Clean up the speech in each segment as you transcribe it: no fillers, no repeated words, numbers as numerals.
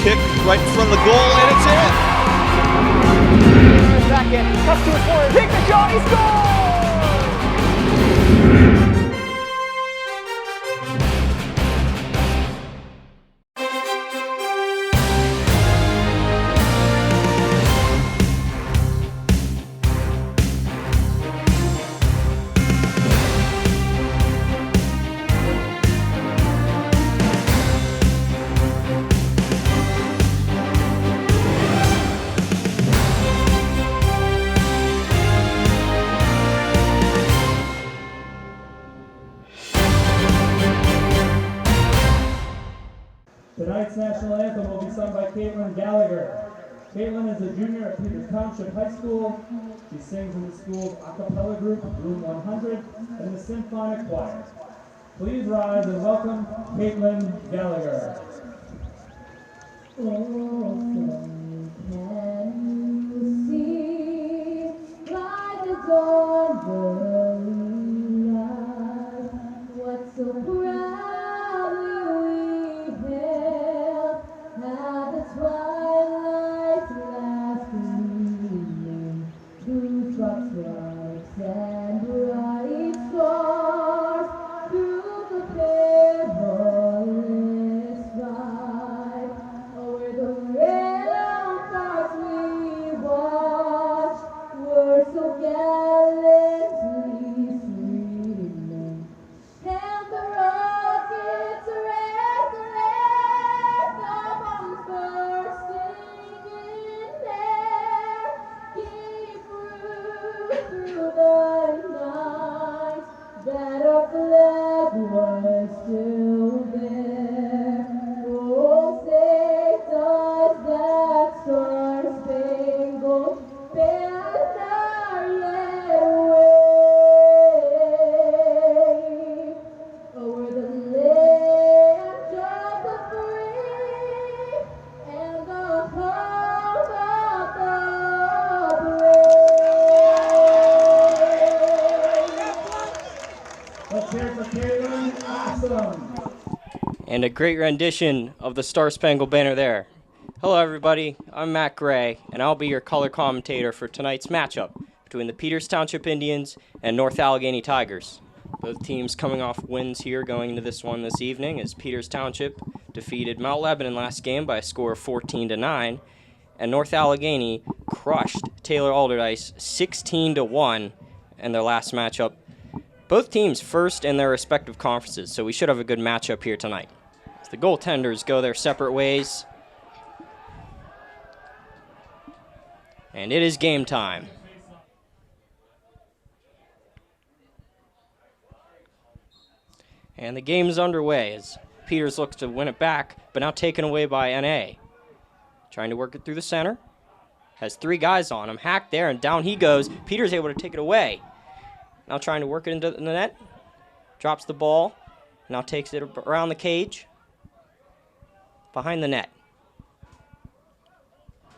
kick right in front of the goal, and it's in. Second, cuts to the corner, takes the shot, he scores! Tonight's national anthem will be sung by Caitlin Gallagher. Caitlin is a junior at Peters Township High School. She sings in the school's a cappella group, Room 100, and the symphonic choir. Please rise and welcome Caitlin Gallagher. Oh, can you see by the dawn's early light what so proudly we hailed at the twilight's last gleaming through stripes and bright stars through the perilous fight. O'er the ramparts we watched were so gallantly streaming, and the rockets red glare, the bombs bursting in air, gave proof through the night that our flag was still there. Oh, say does that star-spangled banner yet wave over the land of the free and the home of the brave. Let's hear it for Caitlin. Awesome. And a great rendition of the Star Spangled Banner there. Hello everybody, I'm Matt Gray, and I'll be your color commentator for tonight's matchup between the Peters Township Indians and North Allegheny Tigers. Both teams coming off wins here going into this one this evening, as Peters Township defeated Mount Lebanon last game by a score of 14-9, and North Allegheny crushed Taylor Alderdice 16-1 in their last matchup. Both teams first in their respective conferences, so we should have a good matchup here tonight. As the goaltenders go their separate ways. And it is game time. And the game is underway as Peters looks to win it back, but now taken away by NA. Trying to work it through the center. Has three guys on him. Hacked there, and down he goes. Peters able to take it away. Now trying to work it into the net. Drops the ball. Now takes it around the cage. Behind the net.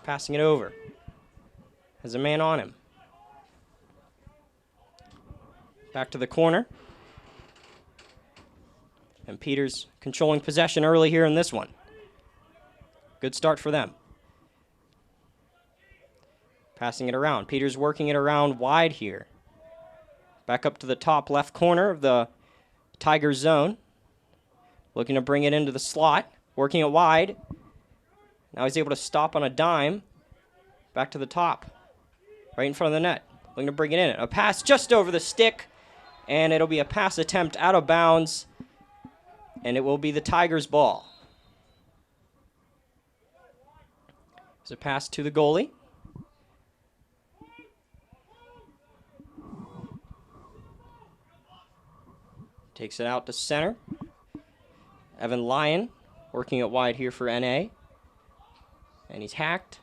Passing it over. Has a man on him. Back to the corner. And Peters controlling possession early here in this one. Good start for them. Passing it around. Peters working it around wide here. Back up to the top left corner of the Tiger zone. Looking to bring it into the slot. Working it wide. Now he's able to stop on a dime. Back to the top. Right in front of the net. Looking to bring it in. A pass just over the stick. And it'll be a pass attempt out of bounds. And it will be the Tigers' ball. There's a pass to the goalie. Takes it out to center. Evan Lyon working it wide here for NA. And he's hacked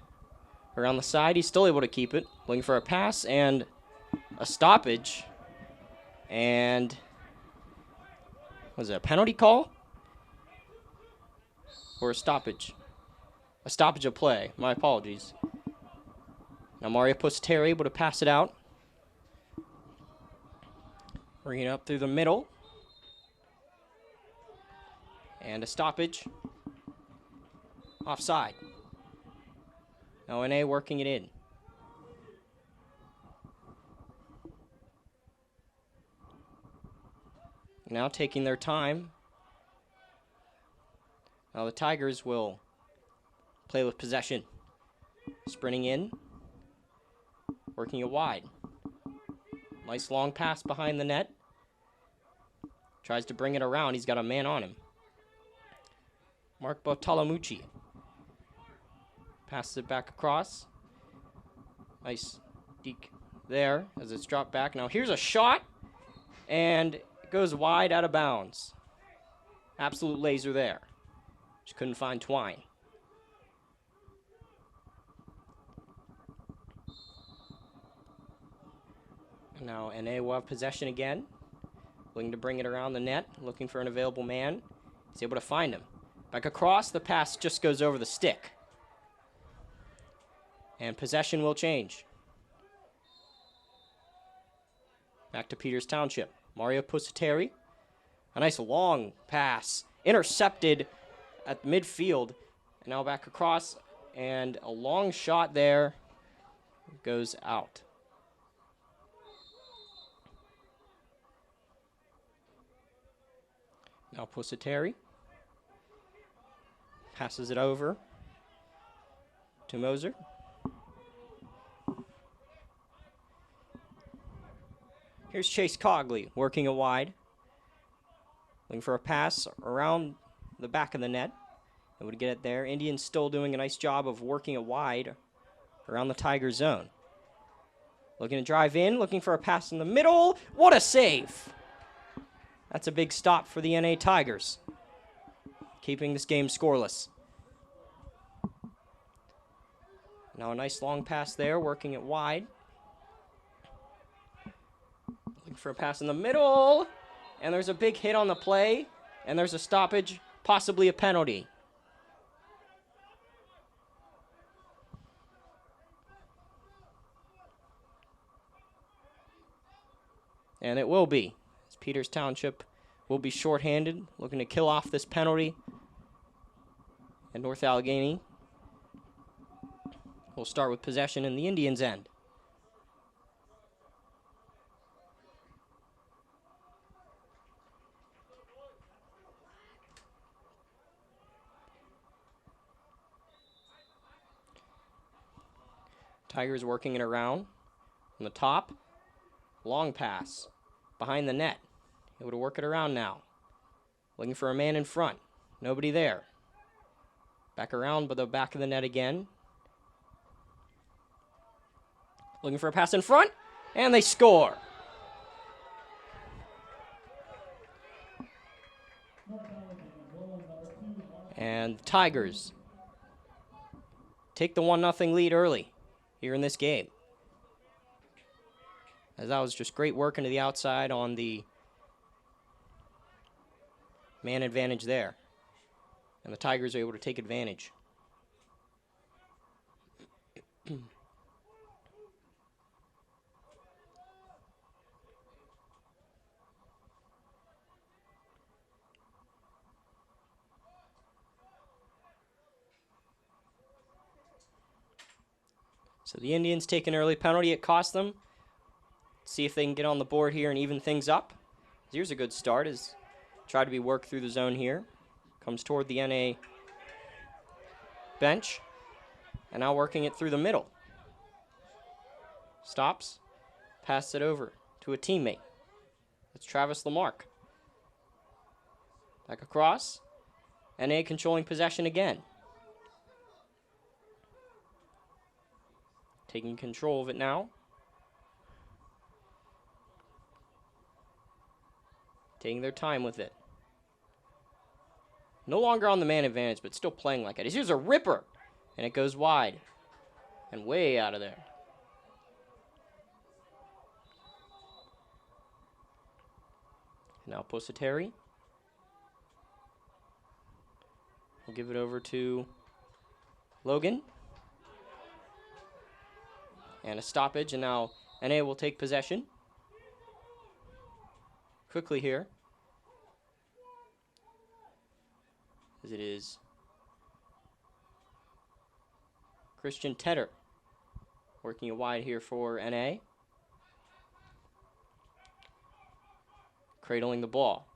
around the side. He's still able to keep it. Looking for a pass and a stoppage. And was it a penalty call? Or a stoppage? A stoppage of play. My apologies. Now Mario Pusateri able to pass it out. Bring it up through the middle. And a stoppage Offside. Now NA working it in. Now taking their time. Now the Tigers will play with possession. Sprinting in. Working it wide. Nice long pass behind the net. Tries to bring it around. He's got a man on him. Mark Bartolomucci. Passes it back across. Nice deke there as it's dropped back. Now here's a shot. And it goes wide out of bounds. Absolute laser there. Just couldn't find Twine. And now NA will have possession again. Looking to bring it around the net. Looking for an available man. He's able to find him. Back across. The pass just goes over the stick. And possession will change. Back to Peters Township. Mario Pusateri. A nice long pass. Intercepted at midfield. And now back across. And a long shot there. Goes out. Now Pusateri. Passes it over to Moser. Here's Chase Cogley working it wide. Looking for a pass around the back of the net. And would get it there. Indians still doing a nice job of working it wide around the Tiger zone. Looking to drive in. Looking for a pass in the middle. What a save! That's a big stop for the NA Tigers. Keeping this game scoreless. Now a nice long pass there. Working it wide. For a pass in the middle, and there's a big hit on the play, and there's a stoppage, possibly a penalty. And it will be, as Peters Township will be shorthanded, looking to kill off this penalty, and North Allegheny will start with possession in the Indians' end. Tigers working it around on the top. Long pass behind the net. Able to work it around now. Looking for a man in front. Nobody there. Back around by the back of the net again. Looking for a pass in front. And they score. And Tigers take the 1-0 lead early here in this game. As that was just great work into the outside on the man advantage there. And the Tigers are able to take advantage. So the Indians take an early penalty. It cost them. See if they can get on the board here and even things up. Here's a good start as try to be worked through the zone here. Comes toward the NA bench. And now working it through the middle. Stops. Passes it over to a teammate. That's Travis Lamarck. Back across. NA controlling possession again. Taking control of it now. Taking their time with it. No longer on the man advantage, but still playing like it. Here's a ripper. And it goes wide. And way out of there. Now Pusateri. We'll give it over to Logan. And a stoppage, and now NA will take possession. Quickly here. As it is Christian Tedder working it wide here for NA. Cradling the ball.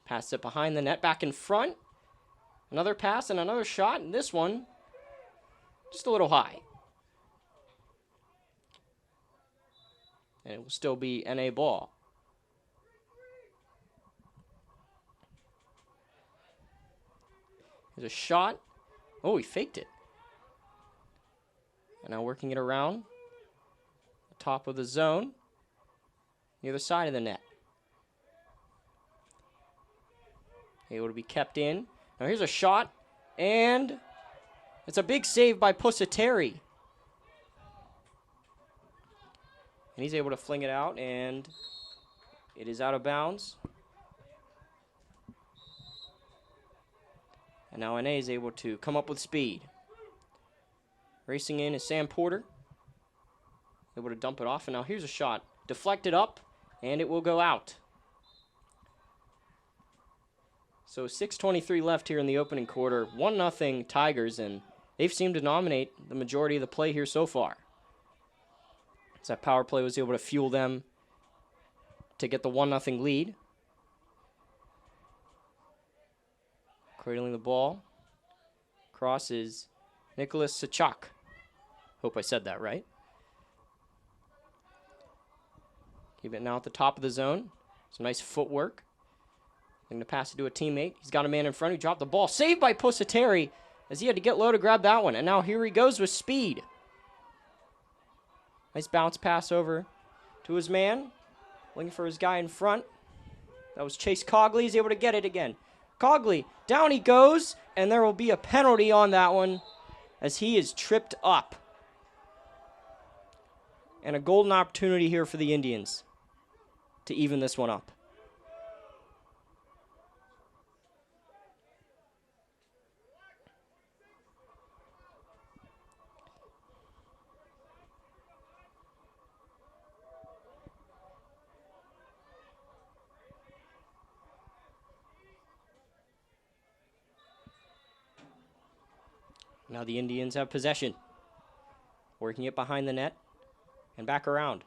Pass it behind the net, back in front. Another pass and another shot, and this one just a little high. And it will still be NA ball. There's a shot. Oh, he faked it. And now working it around the top of the zone, the other side of the net. Able to be kept in. Now here's a shot, and it's a big save by Pusateri. And he's able to fling it out, and it is out of bounds. And now NA is able to come up with speed. Racing in is Sam Porter. Able to dump it off, and now here's a shot. Deflected up, and it will go out. So 6:23 left here in the opening quarter. 1-0 Tigers, and they've seemed to dominate the majority of the play here so far. So that power play was able to fuel them to get the 1-0 lead. Cradling the ball. Cross is Nicholas Sachak. Hope I said that right. Keep it now at the top of the zone. Some nice footwork. Looking to pass it to a teammate. He's got a man in front who dropped the ball. Saved by Pusateri as he had to get low to grab that one. And now here he goes with speed. Nice bounce pass over to his man. Looking for his guy in front. That was Chase Cogley. He's able to get it again. Cogley, down he goes. And there will be a penalty on that one as he is tripped up. And a golden opportunity here for the Indians to even this one up. Now the Indians have possession. Working it behind the net and back around.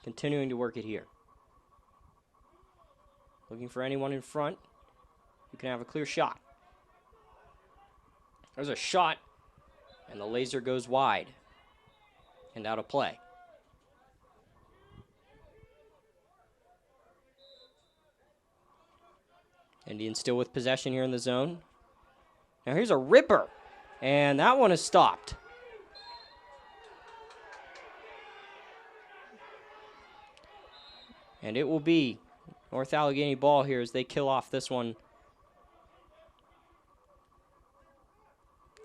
Continuing to work it here. Looking for anyone in front who can have a clear shot. There's a shot, and the laser goes wide and out of play. Indians still with possession here in the zone. Now here's a ripper, and that one is stopped. And it will be North Allegheny ball here as they kill off this one.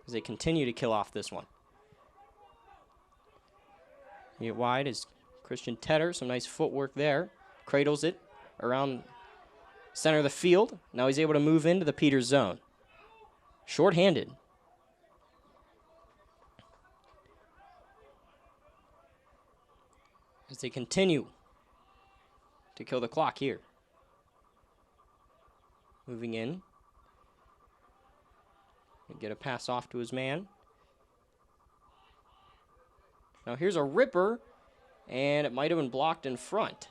As they continue to kill off this one. Get wide is Christian Tedder. Some nice footwork there. Cradles it around center of the field. Now he's able to move into the Peters zone. Short-handed. As they continue to kill the clock here. Moving in. Get a pass off to his man. Now here's a ripper, and it might have been blocked in front.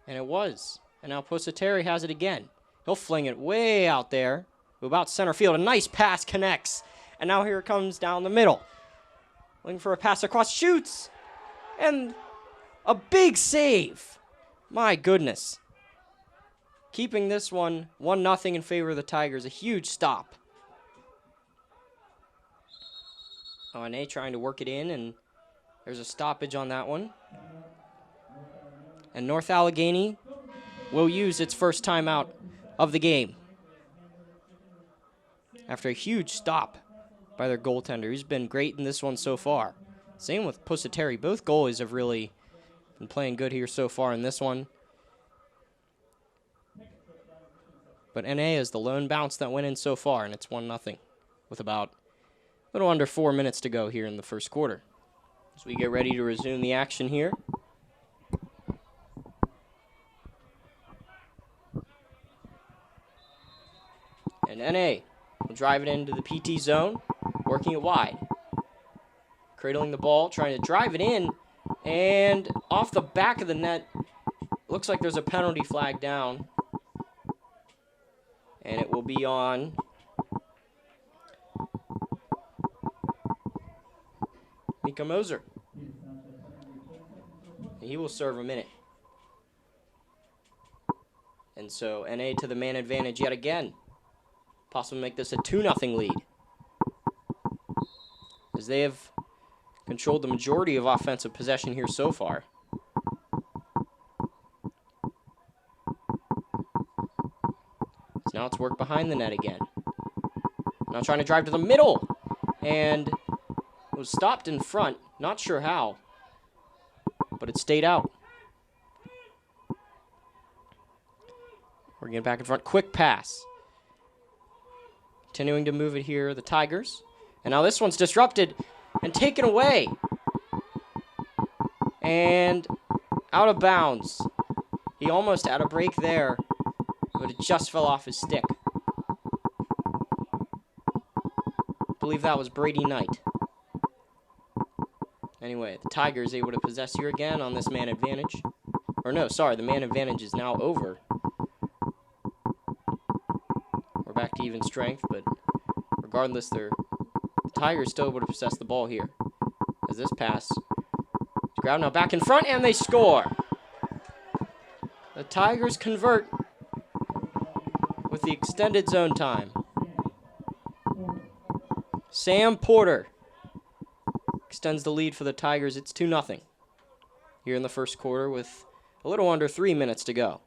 And it was. And now Pusateri has it again. He'll fling it way out there to about center field. A nice pass connects. And now here it comes down the middle. Looking for a pass across, shoots. And a big save. My goodness. Keeping this one 1-0 in favor of the Tigers. A huge stop. NA trying to work it in, and there's a stoppage on that one. And North Allegheny will use its first timeout of the game. After a huge stop by their goaltender, who's been great in this one so far. Same with Pusateri. Both goalies have really been playing good here so far in this one. But NA is the lone bounce that went in so far, and it's 1-0 with about a little under 4 minutes to go here in the first quarter. As we get ready to resume the action here. And NA will drive it into the PT zone, working it wide. Cradling the ball, trying to drive it in, and off the back of the net. Looks like there's a penalty flag down. And it will be on Mika Moser. And he will serve a minute. And so NA to the man advantage yet again. Possibly make this a 2-0 lead. As they have controlled the majority of offensive possession here so far. So now it's work behind the net again. Now trying to drive to the middle. And it was stopped in front. Not sure how. But it stayed out. We're getting back in front. Quick pass. Continuing to move it here, the Tigers. And now this one's disrupted and taken away. And out of bounds. He almost had a break there, but it just fell off his stick. I believe that was Brady Knight. Anyway, the Tigers able to possess here again on this man advantage. Or no, sorry, the man advantage is now over. We're back to even strength, but regardless, the Tigers still able to possess the ball here. As this pass, grab now back in front, and they score. The Tigers convert with the extended zone time. Sam Porter extends the lead for the Tigers. It's 2-0 here in the first quarter with a little under 3 minutes to go.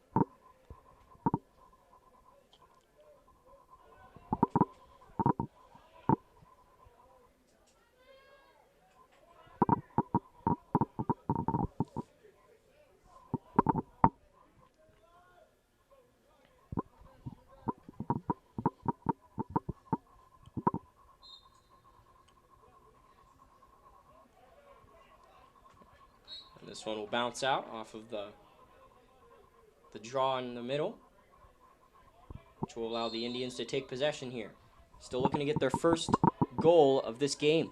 This one will bounce out off of the draw in the middle, which will allow the Indians to take possession here. Still looking to get their first goal of this game.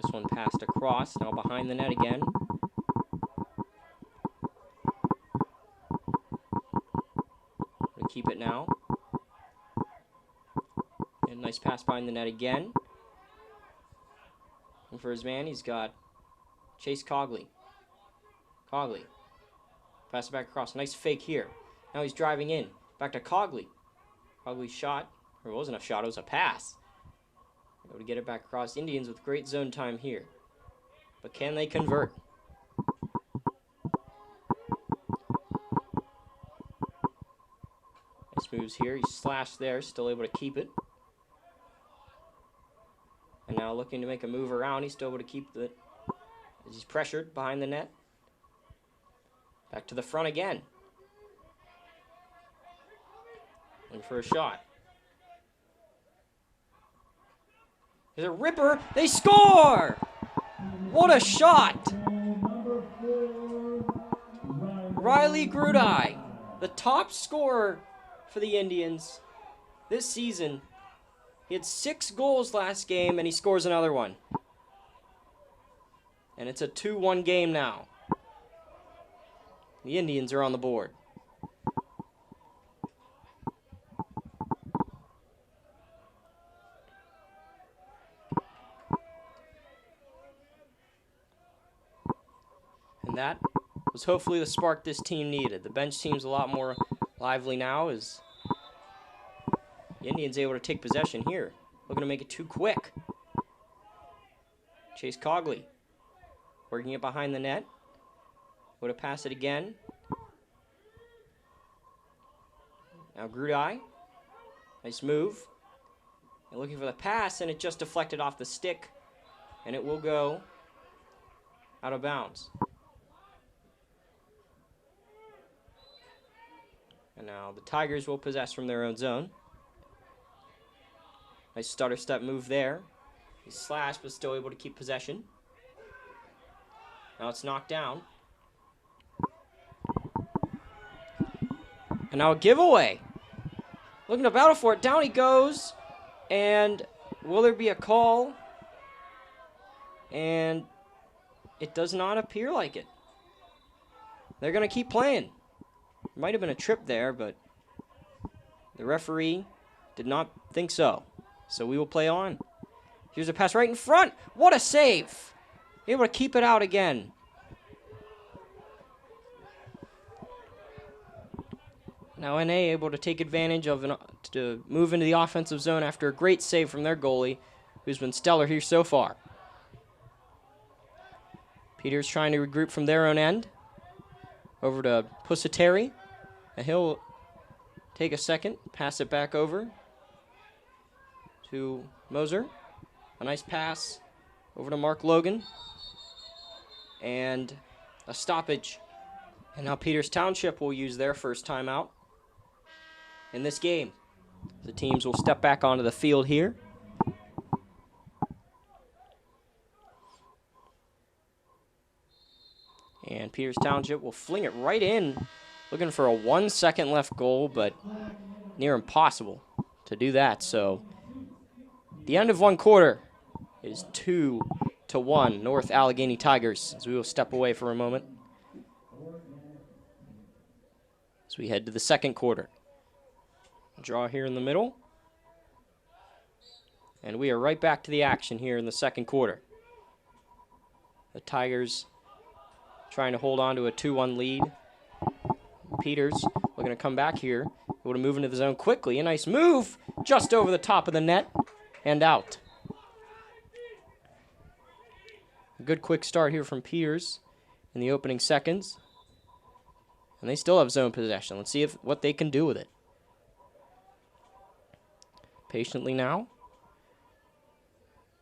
This one passed across, now behind the net again. Keep it now. And nice pass behind the net again. And for his man, he's got Chase Cogley. Cogley. Pass it back across. Nice fake here. Now he's driving in. Back to Cogley. Cogley's shot. Or it wasn't a shot, it was a pass. Able to get it back across. Indians with great zone time here. But can they convert? Moves here, he's slashed there, still able to keep it. And now looking to make a move around, he's still able to keep it as he's pressured behind the net. Back to the front again. Looking for a shot. There's a ripper, they score! What a shot! Riley Grudai, the top scorer for the Indians this season. He had 6 goals last game, and he scores another one. And it's a 2-1 game now. The Indians are on the board. And that was hopefully the spark this team needed. The bench seems a lot more lively now as the Indians able to take possession here. Looking to make it too quick. Chase Cogley working it behind the net. Would have passed it again. Now Grudai. Nice move. And looking for the pass, and it just deflected off the stick. And it will go out of bounds. And now the Tigers will possess from their own zone. Nice stutter step move there. He's slashed, but still able to keep possession. Now it's knocked down. And now a giveaway. Looking to battle for it. Down he goes. And will there be a call? And it does not appear like it. They're going to keep playing. Might have been a trip there, but the referee did not think so. So we will play on. Here's a pass right in front. What a save. Able to keep it out again. Now NA able to take advantage of to move into the offensive zone after a great save from their goalie, who's been stellar here so far. Peters trying to regroup from their own end. Over to Pusateri. And he'll take a second, pass it back over to Moser. A nice pass over to Mark Logan. And a stoppage. And now Peters Township will use their first timeout in this game. The teams will step back onto the field here. And Peters Township will fling it right in, looking for a 1 second left goal, but near impossible to do that. So the end of one quarter is 2-1 North Allegheny Tigers, as we will step away for a moment as we head to the second quarter. Draw here in the middle. And we are right back to the action here in the second quarter. The Tigers trying to hold on to a 2-1 lead. Peters looking to come back here. Able to move into the zone quickly. A nice move just over the top of the net and out. A good quick start here from Peters in the opening seconds. And they still have zone possession. Let's see what they can do with it. Patiently now.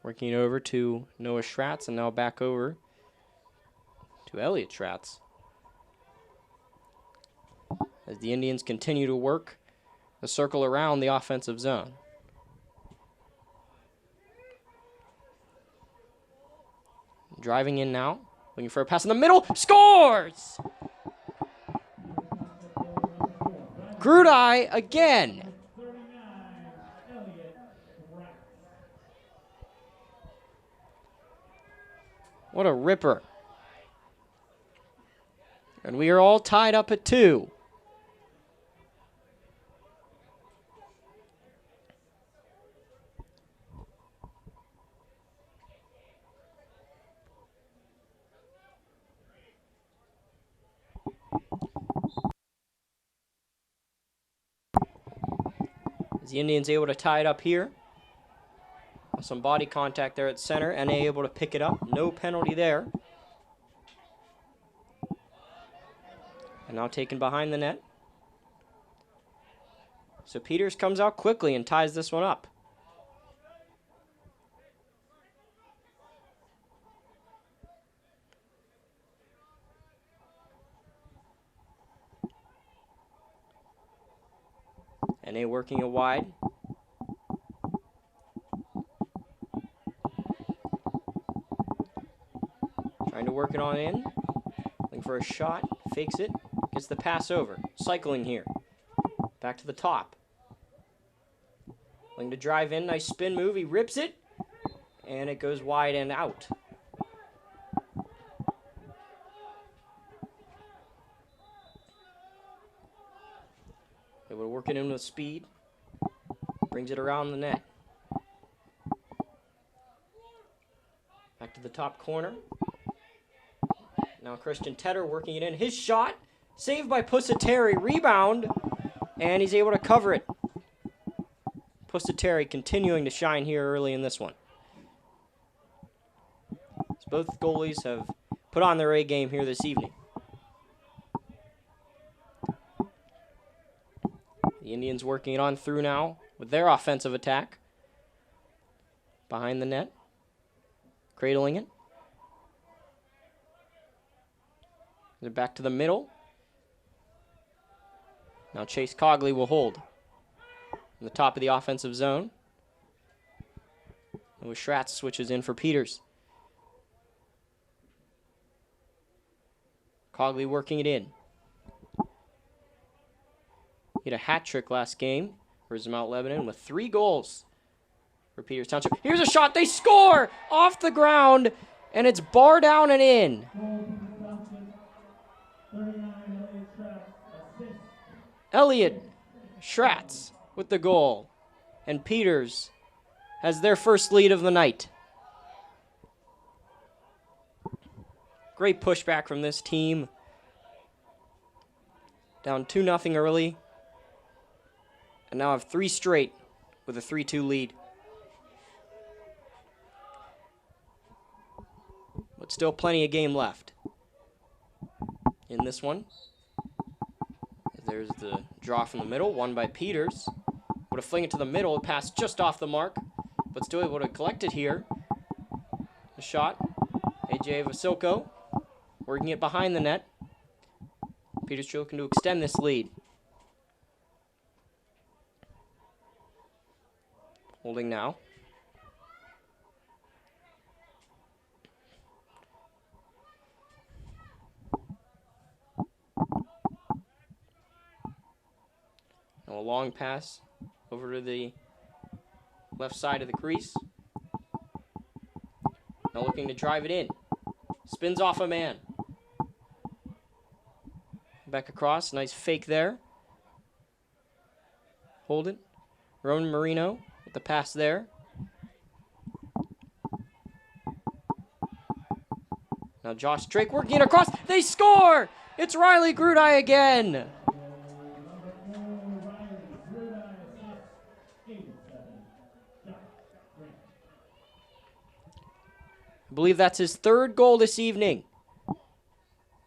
Working it over to Noah Schratz and now back over to Elliot Schratz. As the Indians continue to work the circle around the offensive zone. Driving in now. Looking for a pass in the middle. Scores! Grudai again. What a ripper. And we are all tied up at 2. As the Indians able to tie it up here. Some body contact there at center. NA able to pick it up. No penalty there. And now taken behind the net. So Peters comes out quickly and ties this one up. NA working it wide. Trying to work it on in. Looking for a shot. Fakes it. Gets the pass over. Cycling here. Back to the top. Looking to drive in. Nice spin move. He rips it. And it goes wide and out. Able to work it in with speed. Brings it around the net. Back to the top corner. Now Christian Tedder working it in. His shot. Saved by Pusateri. Rebound. And he's able to cover it. Pusateri continuing to shine here early in this one. So both goalies have put on their A game here this evening. The Indians working it on through now with their offensive attack. Behind the net. Cradling it. They're back to the middle. Now Chase Cogley will hold. In the top of the offensive zone. And with Schratz switches in for Peters. Cogley working it in. He had a hat trick last game for Mount Lebanon with 3 goals for Peters Township. Here's a shot. They score off the ground, and it's bar down and in. Elliot Schratz with the goal, and Peters has their first lead of the night. Great pushback from this team. Down 2-0 early, and now have 3 straight with a 3-2 lead. But still plenty of game left in this one. There's the draw from the middle, won by Peters. Would have fling it to the middle, passed just off the mark, but still able to collect it here. The shot, AJ Vasilko working it behind the net. Peters looking to extend this lead. Holding now. Now a long pass over to the left side of the crease. Now looking to drive it in. Spins off a man. Back across, nice fake there. Hold it. Roman Marino with the pass there. Now Josh Drake working it across. They score! It's Riley Grudai again. I believe that's his 3rd goal this evening.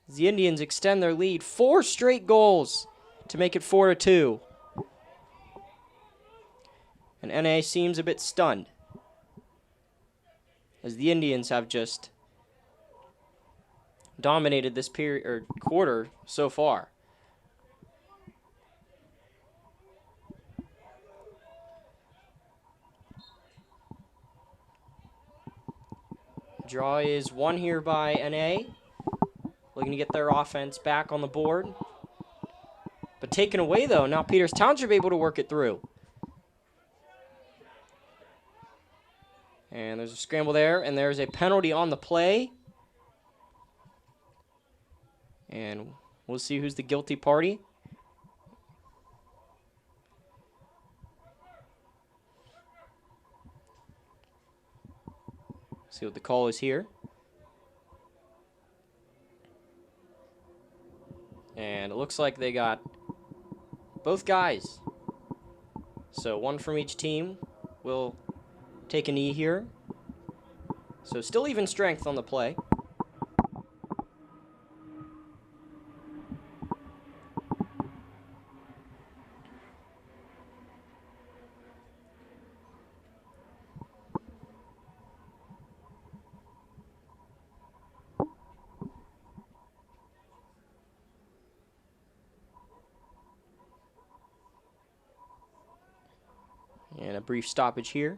The Indians extend their lead 4 straight goals to make it 4-2. And NA seems a bit stunned, as the Indians have just dominated this period or quarter so far. Draw is won here by NA. Looking to get their offense back on the board. But taken away, though. Now Peters Township able to work it through. And there's a scramble there, and there's a penalty on the play. And we'll see who's the guilty party. See what the call is here. And it looks like they got both guys. So one from each team will take a knee here. So still even strength on the play. And a brief stoppage here.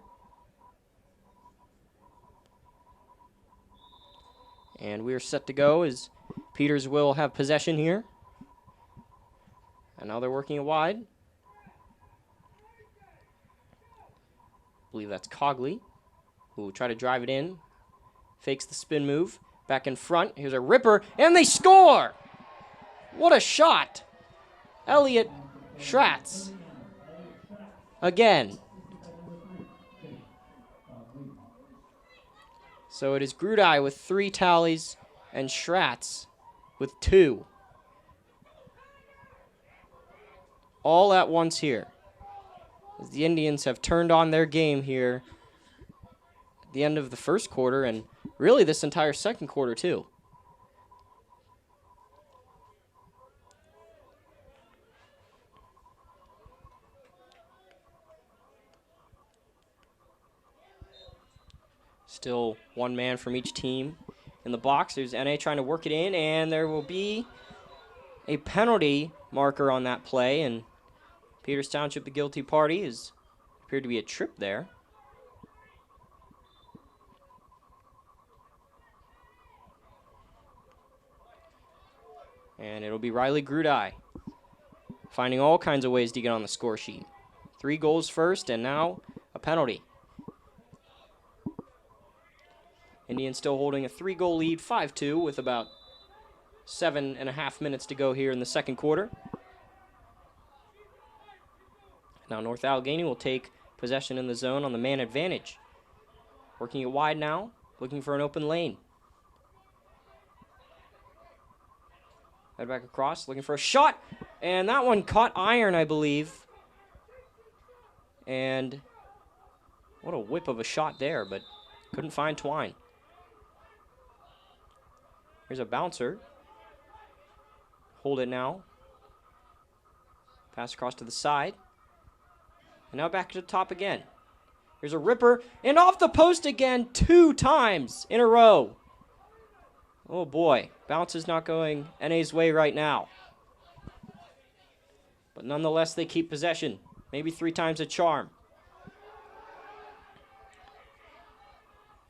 And we are set to go as Peters will have possession here. And now they're working it wide. I believe that's Cogley, who will try to drive it in. Fakes the spin move. Back in front. Here's a ripper. And they score! What a shot! Elliot Schratz. Again. So it is Grudai with 3 tallies and Schratz with 2. All at once here. As the Indians have turned on their game here at the end of the first quarter and really this entire second quarter too. Still one man from each team in the box. There's NA trying to work it in, and there will be a penalty marker on that play, and Peters Township, the guilty party, is appeared to be a trip there. And it'll be Riley Grudai, finding all kinds of ways to get on the score sheet. 3 goals first, and now a penalty. Indians still holding a 3-goal lead, 5-2, with about 7.5 minutes to go here in the second quarter. Now North Allegheny will take possession in the zone on the man advantage. Working it wide now, looking for an open lane. Head back across, looking for a shot. And that one caught iron, I believe. And what a whip of a shot there, but couldn't find Twine. Here's a bouncer. Hold it now. Pass across to the side. And now back to the top again. Here's a ripper, and off the post again 2 times in a row. Oh boy, bounce is not going NA's way right now. But nonetheless, they keep possession. Maybe 3 times a charm.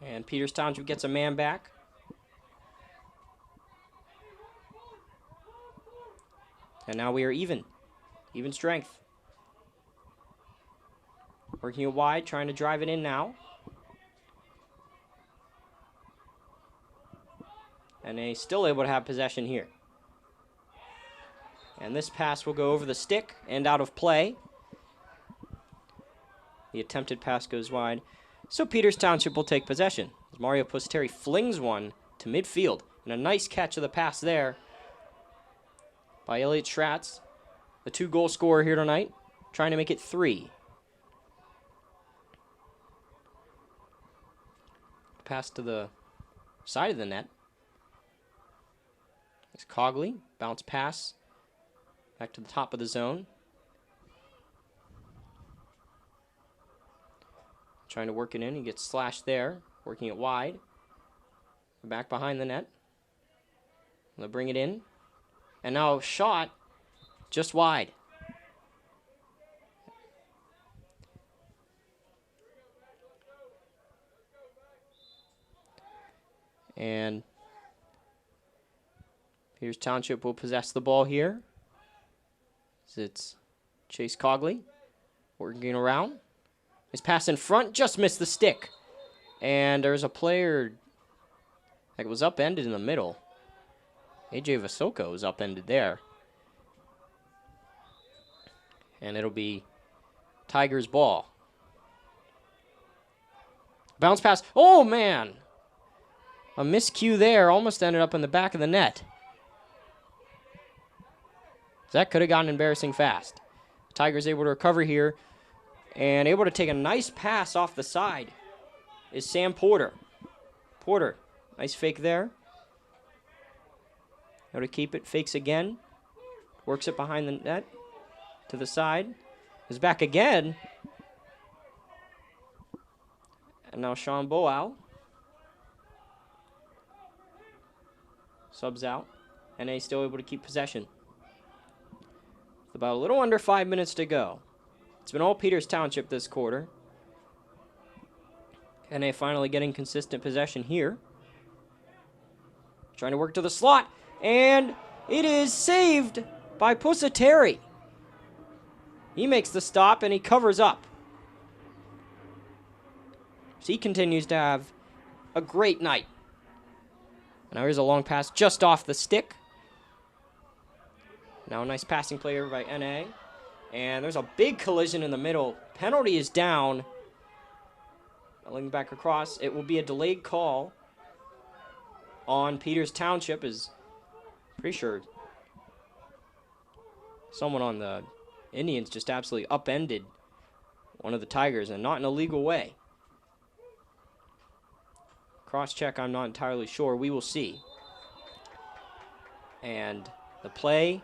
And Peters Township gets a man back. And now we are even. Even strength. Working it wide, trying to drive it in now. And they still able to have possession here. And this pass will go over the stick and out of play. The attempted pass goes wide. So Peters Township will take possession. As Mario Posteri flings one to midfield. And a nice catch of the pass there by Elliot Schratz, the 2-goal scorer here tonight, trying to make it 3. Pass to the side of the net. It's Cogley, bounce pass, back to the top of the zone. Trying to work it in, he gets slashed there, working it wide. Back behind the net. They'll bring it in. And now shot just wide. And Peters Township will possess the ball here. It's Chase Cogley working around. His pass in front, just missed the stick. And there's a player that was upended in the middle. AJ Vasoko was upended there. And it'll be Tigers' ball. Bounce pass. Oh, man. A miscue there. Almost ended up in the back of the net. That could have gotten embarrassing fast. Tigers able to recover here. And able to take a nice pass off the side is Sam Porter. Porter, nice fake there. Able to keep it, fakes again. Works it behind the net. To the side. Is back again. And now Sean Boal. Subs out. NA still able to keep possession. With about a little under 5 minutes to go. It's been all Peters Township this quarter. NA finally getting consistent possession here. Trying to work to the slot. And it is saved by Pusateri. He makes the stop and he covers up. So he continues to have a great night. Now here's a long pass just off the stick. Now a nice passing play here by NA. And there's a big collision in the middle. Penalty is down. Looking back across, it will be a delayed call on Peters Township. Is pretty sure someone on the Indians just absolutely upended one of the Tigers, and not in a legal way. Cross-check, I'm not entirely sure. We will see. And the play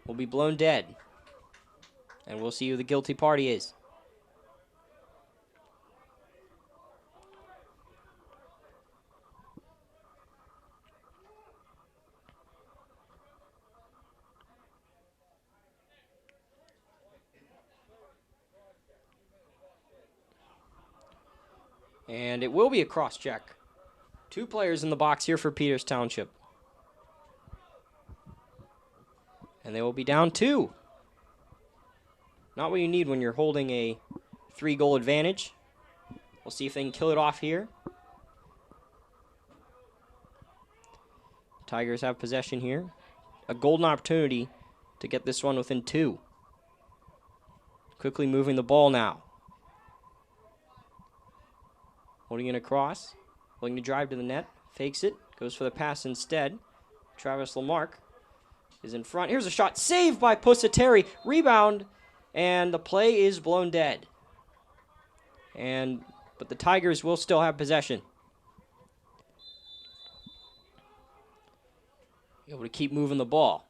will be blown dead. And we'll see who the guilty party is. And it will be a cross-check. 2 players in the box here for Peters Township. And they will be down 2. Not what you need when you're holding a 3-goal advantage. We'll see if they can kill it off here. Tigers have possession here. A golden opportunity to get this one within 2. Quickly moving the ball now. Holding it across. Looking to drive to the net. Fakes it. Goes for the pass instead. Travis Lamarck is in front. Here's a shot. Saved by Pusateri. Rebound. And the play is blown dead. But the Tigers will still have possession. Able to keep moving the ball.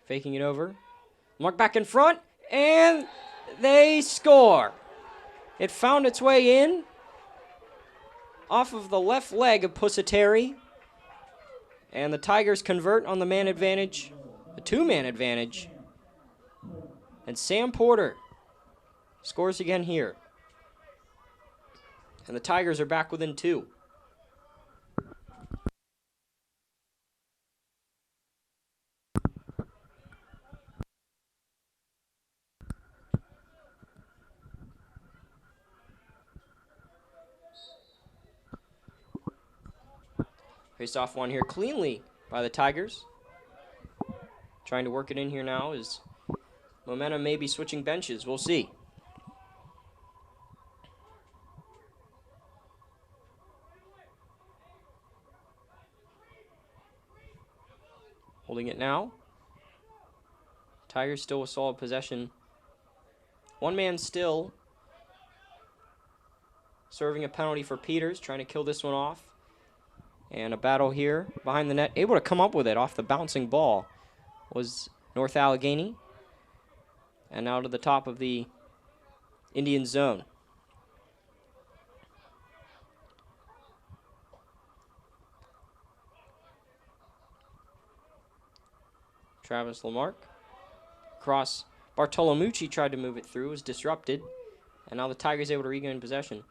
Faking it over. Lamarck back in front. And they score. It found its way in. Off of the left leg of Pusateri. And the Tigers convert on the man advantage. A 2-man advantage. And Sam Porter scores again here. And the Tigers are back within 2. Face off one here cleanly by the Tigers. Trying to work it in here now is momentum may be switching benches. We'll see. Holding it now. Tigers still with solid possession. One man still serving a penalty for Peters, trying to kill this one off. And a battle here behind the net. Able to come up with it off the bouncing ball was North Allegheny. And now to the top of the Indian zone. Travis Lamarck. Cross. Bartolomucci tried to move it through. Was disrupted. And now the Tigers able to regain possession.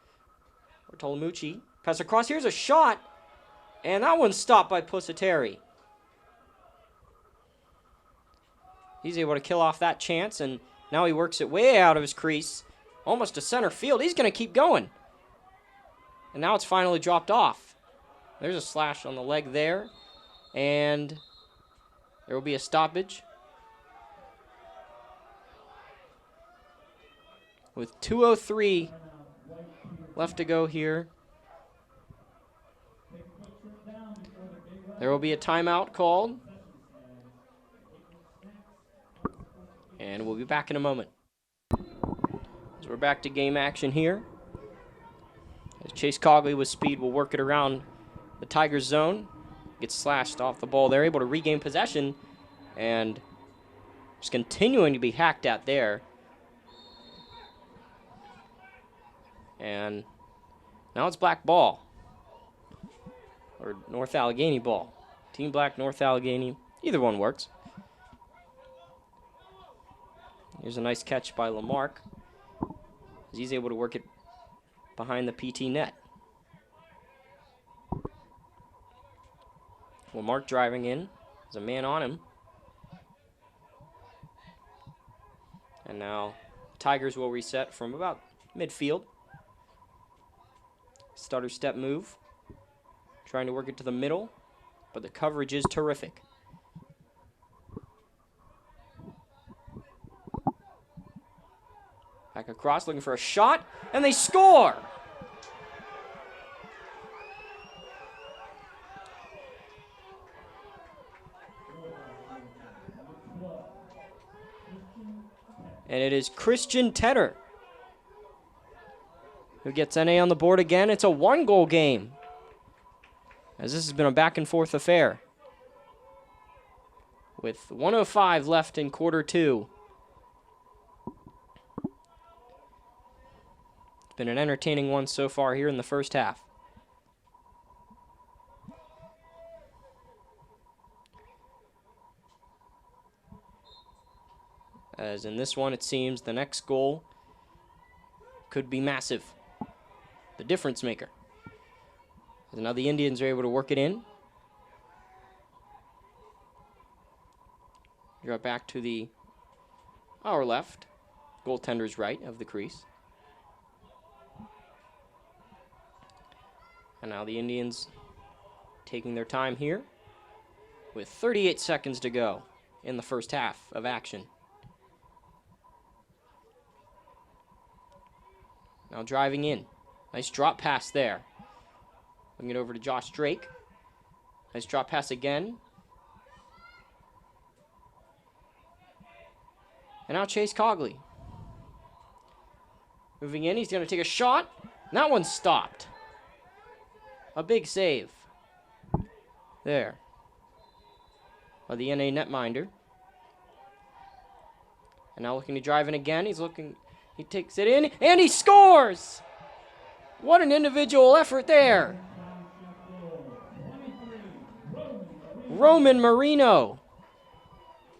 Bartolomucci. Pass across. Here's a shot. And that one's stopped by Pusateri. He's able to kill off that chance, and now he works it way out of his crease, almost to center field. He's going to keep going. And now it's finally dropped off. There's a slash on the leg there, and there will be a stoppage. With 2:03 left to go here. There will be a timeout called. And we'll be back in a moment. So we're back to game action here. As Chase Cogley with speed will work it around the Tigers zone. Gets slashed off the ball. They're able to regain possession. And just continuing to be hacked at there. And now it's black ball. Or North Allegheny ball. Team black, North Allegheny. Either one works. Here's a nice catch by Lamarck. He's able to work it behind the PT net. Lamarck driving in. There's a man on him. And now Tigers will reset from about midfield. Stutter step move. Trying to work it to the middle, but the coverage is terrific. Back across, looking for a shot, and they score! And it is Christian Tedder who gets NA on the board again. It's a 1-goal game, as this has been a back-and-forth affair. With 1:05 left in quarter 2. It's been an entertaining one so far here in the first half. As in this one, it seems the next goal could be massive. The difference maker. Now the Indians are able to work it in. Drop back to our left. Goaltender's right of the crease. And now the Indians taking their time here with 38 seconds to go in the first half of action. Now driving in. Nice drop pass there. Bring it over to Josh Drake. Nice drop pass again. And now Chase Cogley. Moving in, he's going to take a shot. And that one's stopped. A big save. There. By the NA netminder. And now looking to drive in again. He takes it in, and he scores! What an individual effort there. Roman Marino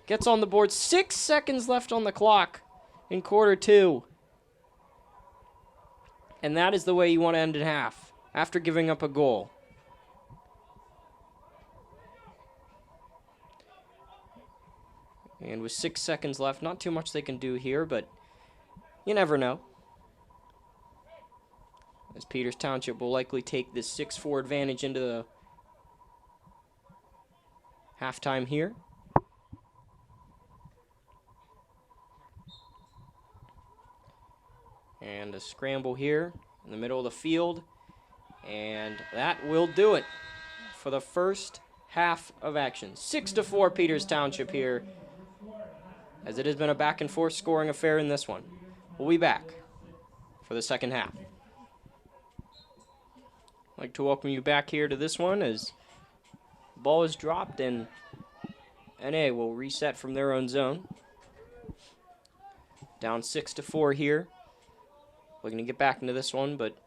gets on the board. 6 seconds left on the clock in quarter two. And that is the way you want to end in half, after giving up a goal. And with 6 seconds left, not too much they can do here, but you never know. As Peters Township will likely take this 6-4 advantage into the halftime here. And a scramble here in the middle of the field. And that will do it for the first half of action. 6-4 Peters Township here, as it has been a back and forth scoring affair in this one. We'll be back for the second half. I'd like to welcome you back here to this one as the ball is dropped and NA will reset from their own zone. Down 6-4 here. We're going to get back into this one, but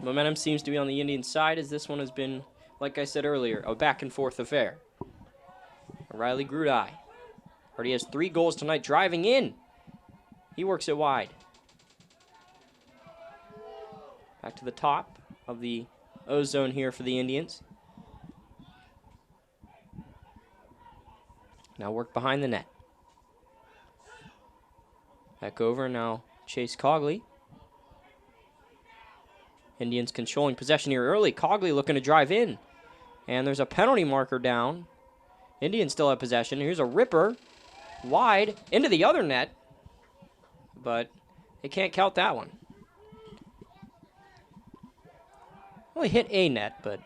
momentum seems to be on the Indian side, as this one has been, like I said earlier, a back and forth affair. Riley Grudai already has 3 goals tonight, driving in. He works it wide. Back to the top of the O zone here for the Indians. Now work behind the net. Back over now. Chase Cogley. Indians controlling possession here early. Cogley looking to drive in. And there's a penalty marker down. Indians still have possession. Here's a ripper. Wide into the other net. But they can't count that one. Well, he hit a net, but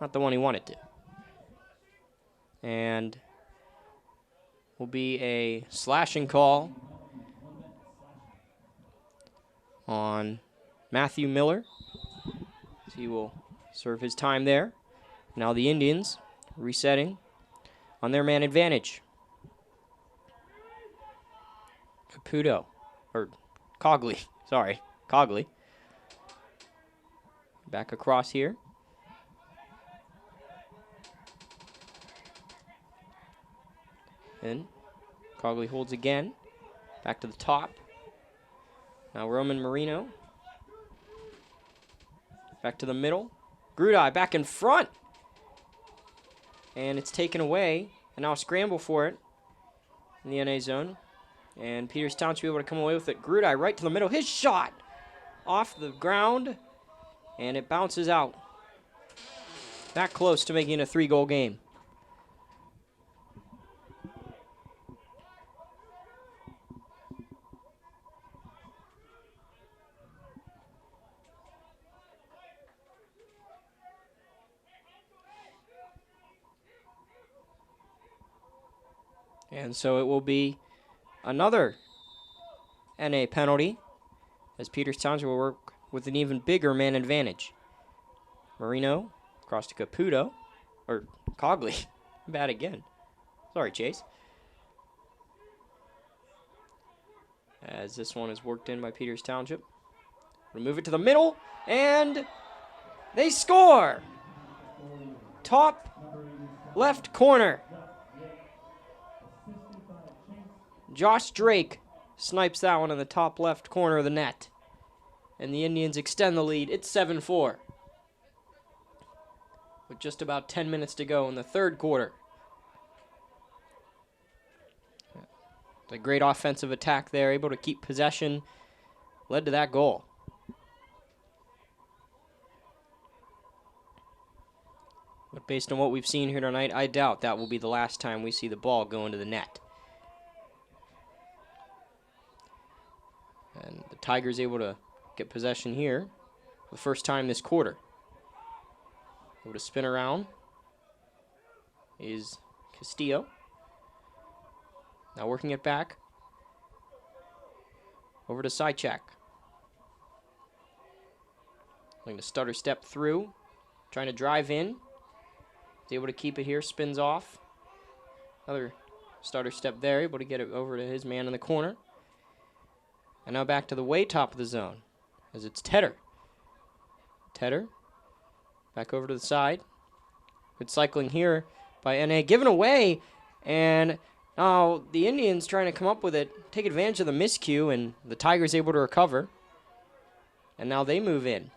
not the one he wanted to. And will be a slashing call on Matthew Miller. So he will serve his time there. Now the Indians resetting on their man advantage. Cogley. Back across here. And Cogley holds again. Back to the top. Now Roman Marino. Back to the middle. Grudai back in front. And it's taken away. And now a scramble for it in the NA zone. And Peters Township able to come away with it. Grudai right to the middle. His shot off the ground. And it bounces out. That close to making it a 3-goal game. And so it will be another NA penalty, as Peters Township will work with an even bigger man advantage. Marino across to Cogley. Bad again. Sorry, Chase. As this one is worked in by Peters Township. Remove it to the middle, and they score! Top left corner. Josh Drake snipes that one in the top left corner of the net. And the Indians extend the lead. It's 7-4. With just about 10 minutes to go in the third quarter. A great offensive attack there, able to keep possession, led to that goal. But based on what we've seen here tonight, I doubt that will be the last time we see the ball go into the net. And the Tigers able to get possession here for the first time this quarter. Able to spin around is Castillo. Now working it back over to Sychak. Looking to stutter step through, trying to drive in. He's able to keep it here, spins off. Another stutter step there, able to get it over to his man in the corner. And now back to the way top of the zone, as it's Tedder. Tedder, back over to the side. Good cycling here by N.A. Given away, and now the Indians trying to come up with it, take advantage of the miscue, and the Tigers able to recover. And now they move in.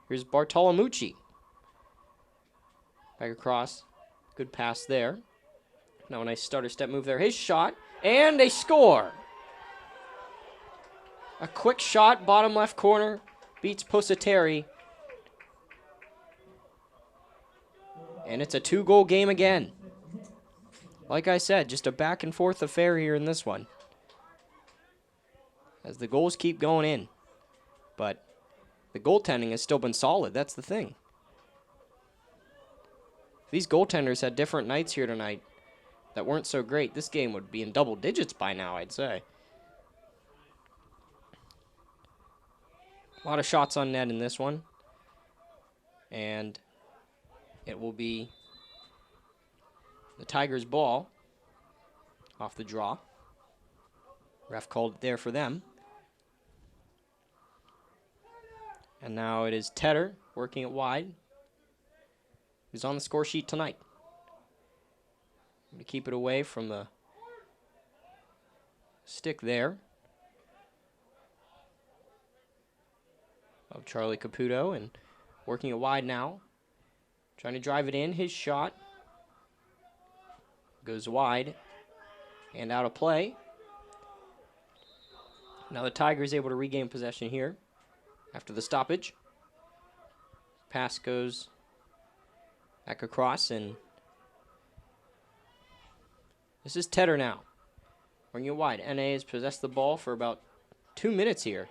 Here's Bartolomucci. Back across. Good pass there. Now a nice stutter step move there. His shot, and they score. A quick shot, bottom left corner, beats Pusateri. And it's a 2-goal game again. Like I said, just a back and forth affair here in this one, as the goals keep going in. But the goaltending has still been solid. That's the thing. If these goaltenders had different nights here tonight that weren't so great, this game would be in double digits by now, I'd say. A lot of shots on net in this one. And it will be the Tigers' ball off the draw. Ref called it there for them. And now it is Tedder working it wide, who's on the score sheet tonight. To keep it away from the stick there of Charlie Caputo, and working it wide now. Trying to drive it in. His shot goes wide and out of play. Now the Tigers able to regain possession here after the stoppage. Pass goes back across, and this is Tedder now. Bringing it wide. N.A. has possessed the ball for about 2 minutes here,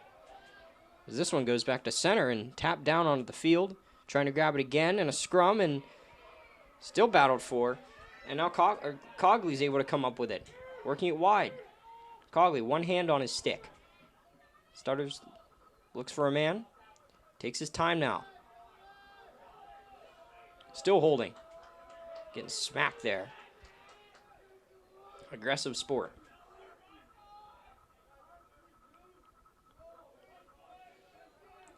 as this one goes back to center and tapped down onto the field. Trying to grab it again, and a scrum, and still battled for. And now Cogley's able to come up with it. Working it wide. Cogley, one hand on his stick. Starters looks for a man. Takes his time now. Still holding. Getting smacked there. Aggressive sport.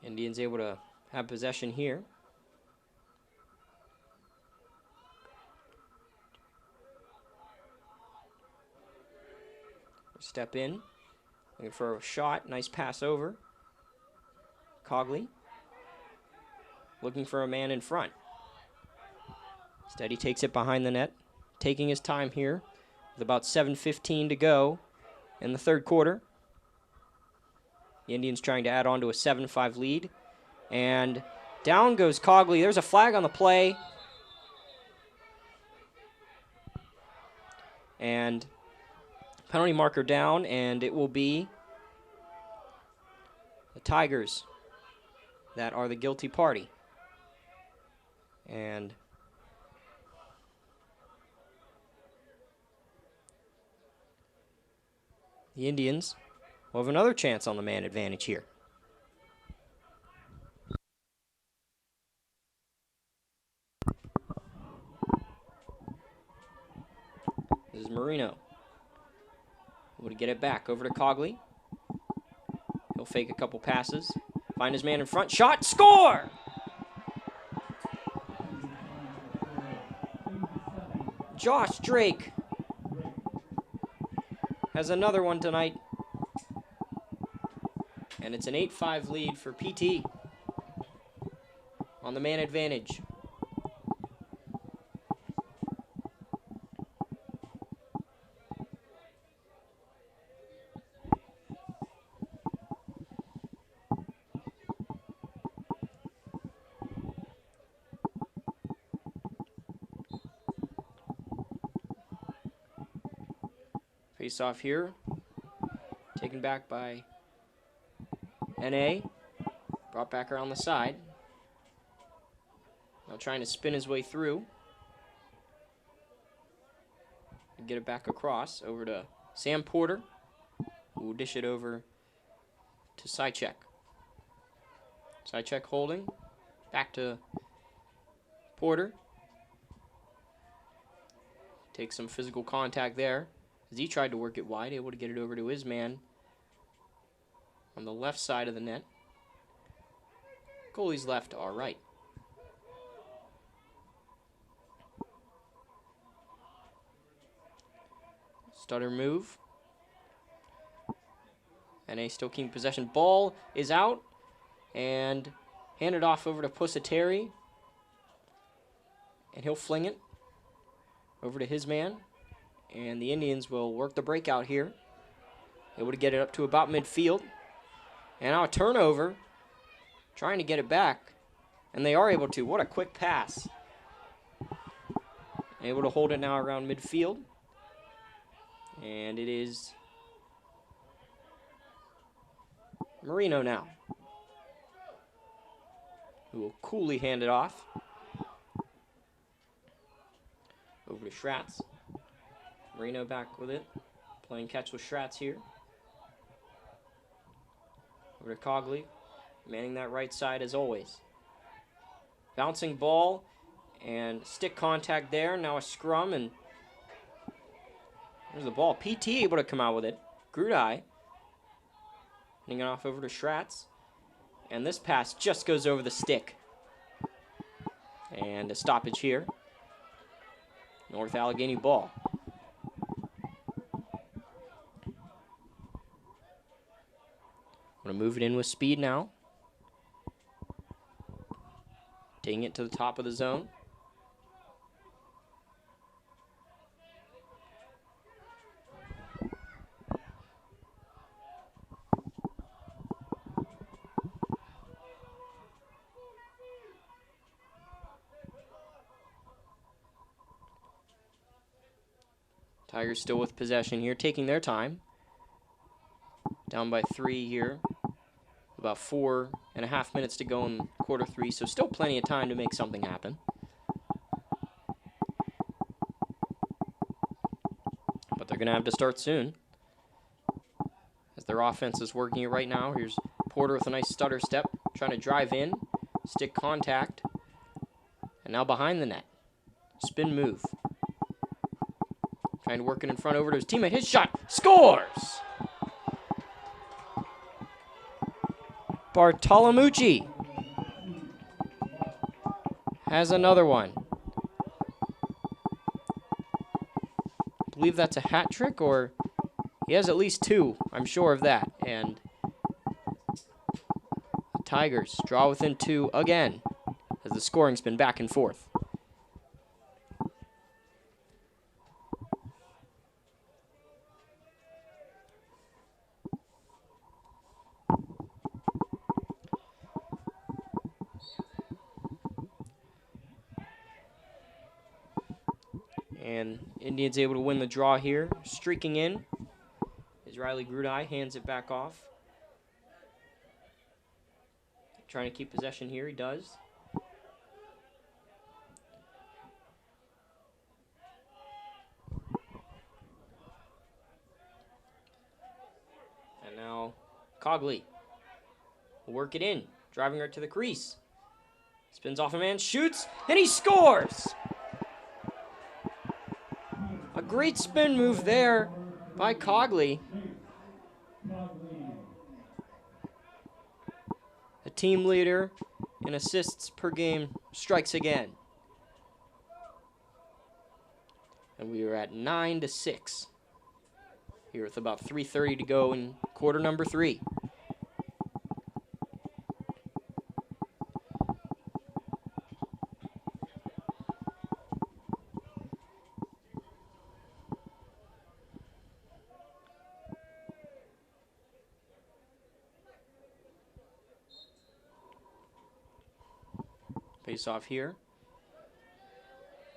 Indians able to have possession here. Step in, looking for a shot, nice pass over. Cogley, looking for a man in front. Instead he takes it behind the net, taking his time here, with about 7:15 to go in the third quarter. The Indians trying to add on to a 7-5 lead, and down goes Cogley. There's a flag on the play, and penalty marker down, and it will be the Tigers that are the guilty party. And the Indians will have another chance on the man advantage here. This is Marino. Able to get it back over to Cogley. He'll fake a couple passes. Find his man in front. Shot. Score! Josh Drake has another one tonight. And it's an 8-5 lead for PT on the man advantage. Face off here. Taken back by NA. Brought back around the side. Now trying to spin his way through. And get it back across over to Sam Porter, who will dish it over to Sychek. Sychek holding. Back to Porter. Takes some physical contact there as he tried to work it wide, able to get it over to his man on the left side of the net. Goalie's left, all right. Stutter move. NA still keeping possession. Ball is out and handed off over to Pusateri. And he'll fling it over to his man. And the Indians will work the breakout here. Able to get it up to about midfield. And now a turnover. Trying to get it back. And they are able to. What a quick pass. Able to hold it now around midfield. And it is Marino now, who will coolly hand it off over to Schratz. Marino back with it, playing catch with Schratz here. Over to Cogley, manning that right side as always. Bouncing ball and stick contact there. Now a scrum, and there's the ball. PT able to come out with it. Grudai handing it off over to Schratz. And this pass just goes over the stick. And a stoppage here. North Allegheny ball. Want to move it in with speed now. Taking it to the top of the zone. Tigers still with possession here, taking their time. Down by 3 here. About 4.5 minutes to go in quarter 3, so still plenty of time to make something happen. But they're going to have to start soon, as their offense is working it right now. Here's Porter with a nice stutter step, trying to drive in, stick contact, and now behind the net. Spin move. Trying to work it in front over to his teammate. His shot scores! Bartolomucci has another one. I believe that's a hat trick, or he has at least 2. I'm sure of that. And the Tigers draw within 2 again, as the scoring's been back and forth. And Indians able to win the draw here. Streaking in is Riley Grudai. Hands it back off. Trying to keep possession here. He does. And now Cogley will work it in. Driving right to the crease. Spins off a man. Shoots. And he scores! A great spin move there by Cogley. The team leader in assists per game strikes again. And we are at 9-6 here with about 3:30 to go in quarter number 3. Face off here.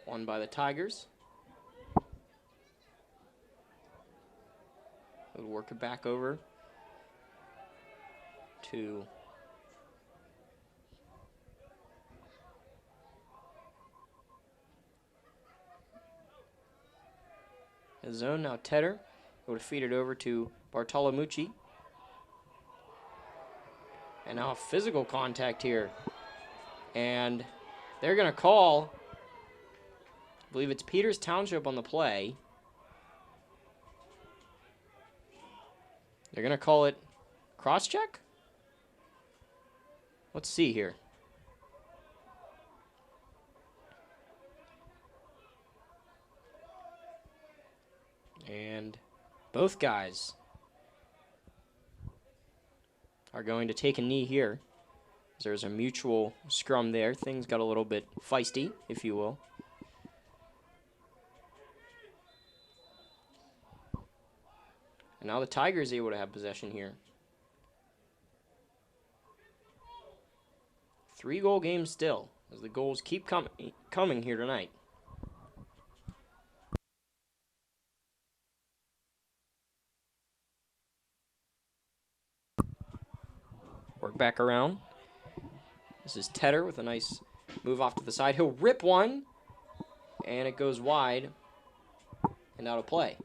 Won by the Tigers. work it back over to his zone. Now Tedder able to feed it over to Bartolomucci. And now physical contact here. And they're going to call, I believe it's Peters Township on the play. They're going to call it cross-check? Let's see here. And both guys are going to take a knee here. There's a mutual scrum there. Things got a little bit feisty, if you will. And now the Tigers able to have possession here. 3-goal game still, as the goals keep coming here tonight. Work back around. This is Tedder with a nice move off to the side. He'll rip one, and it goes wide and out of play.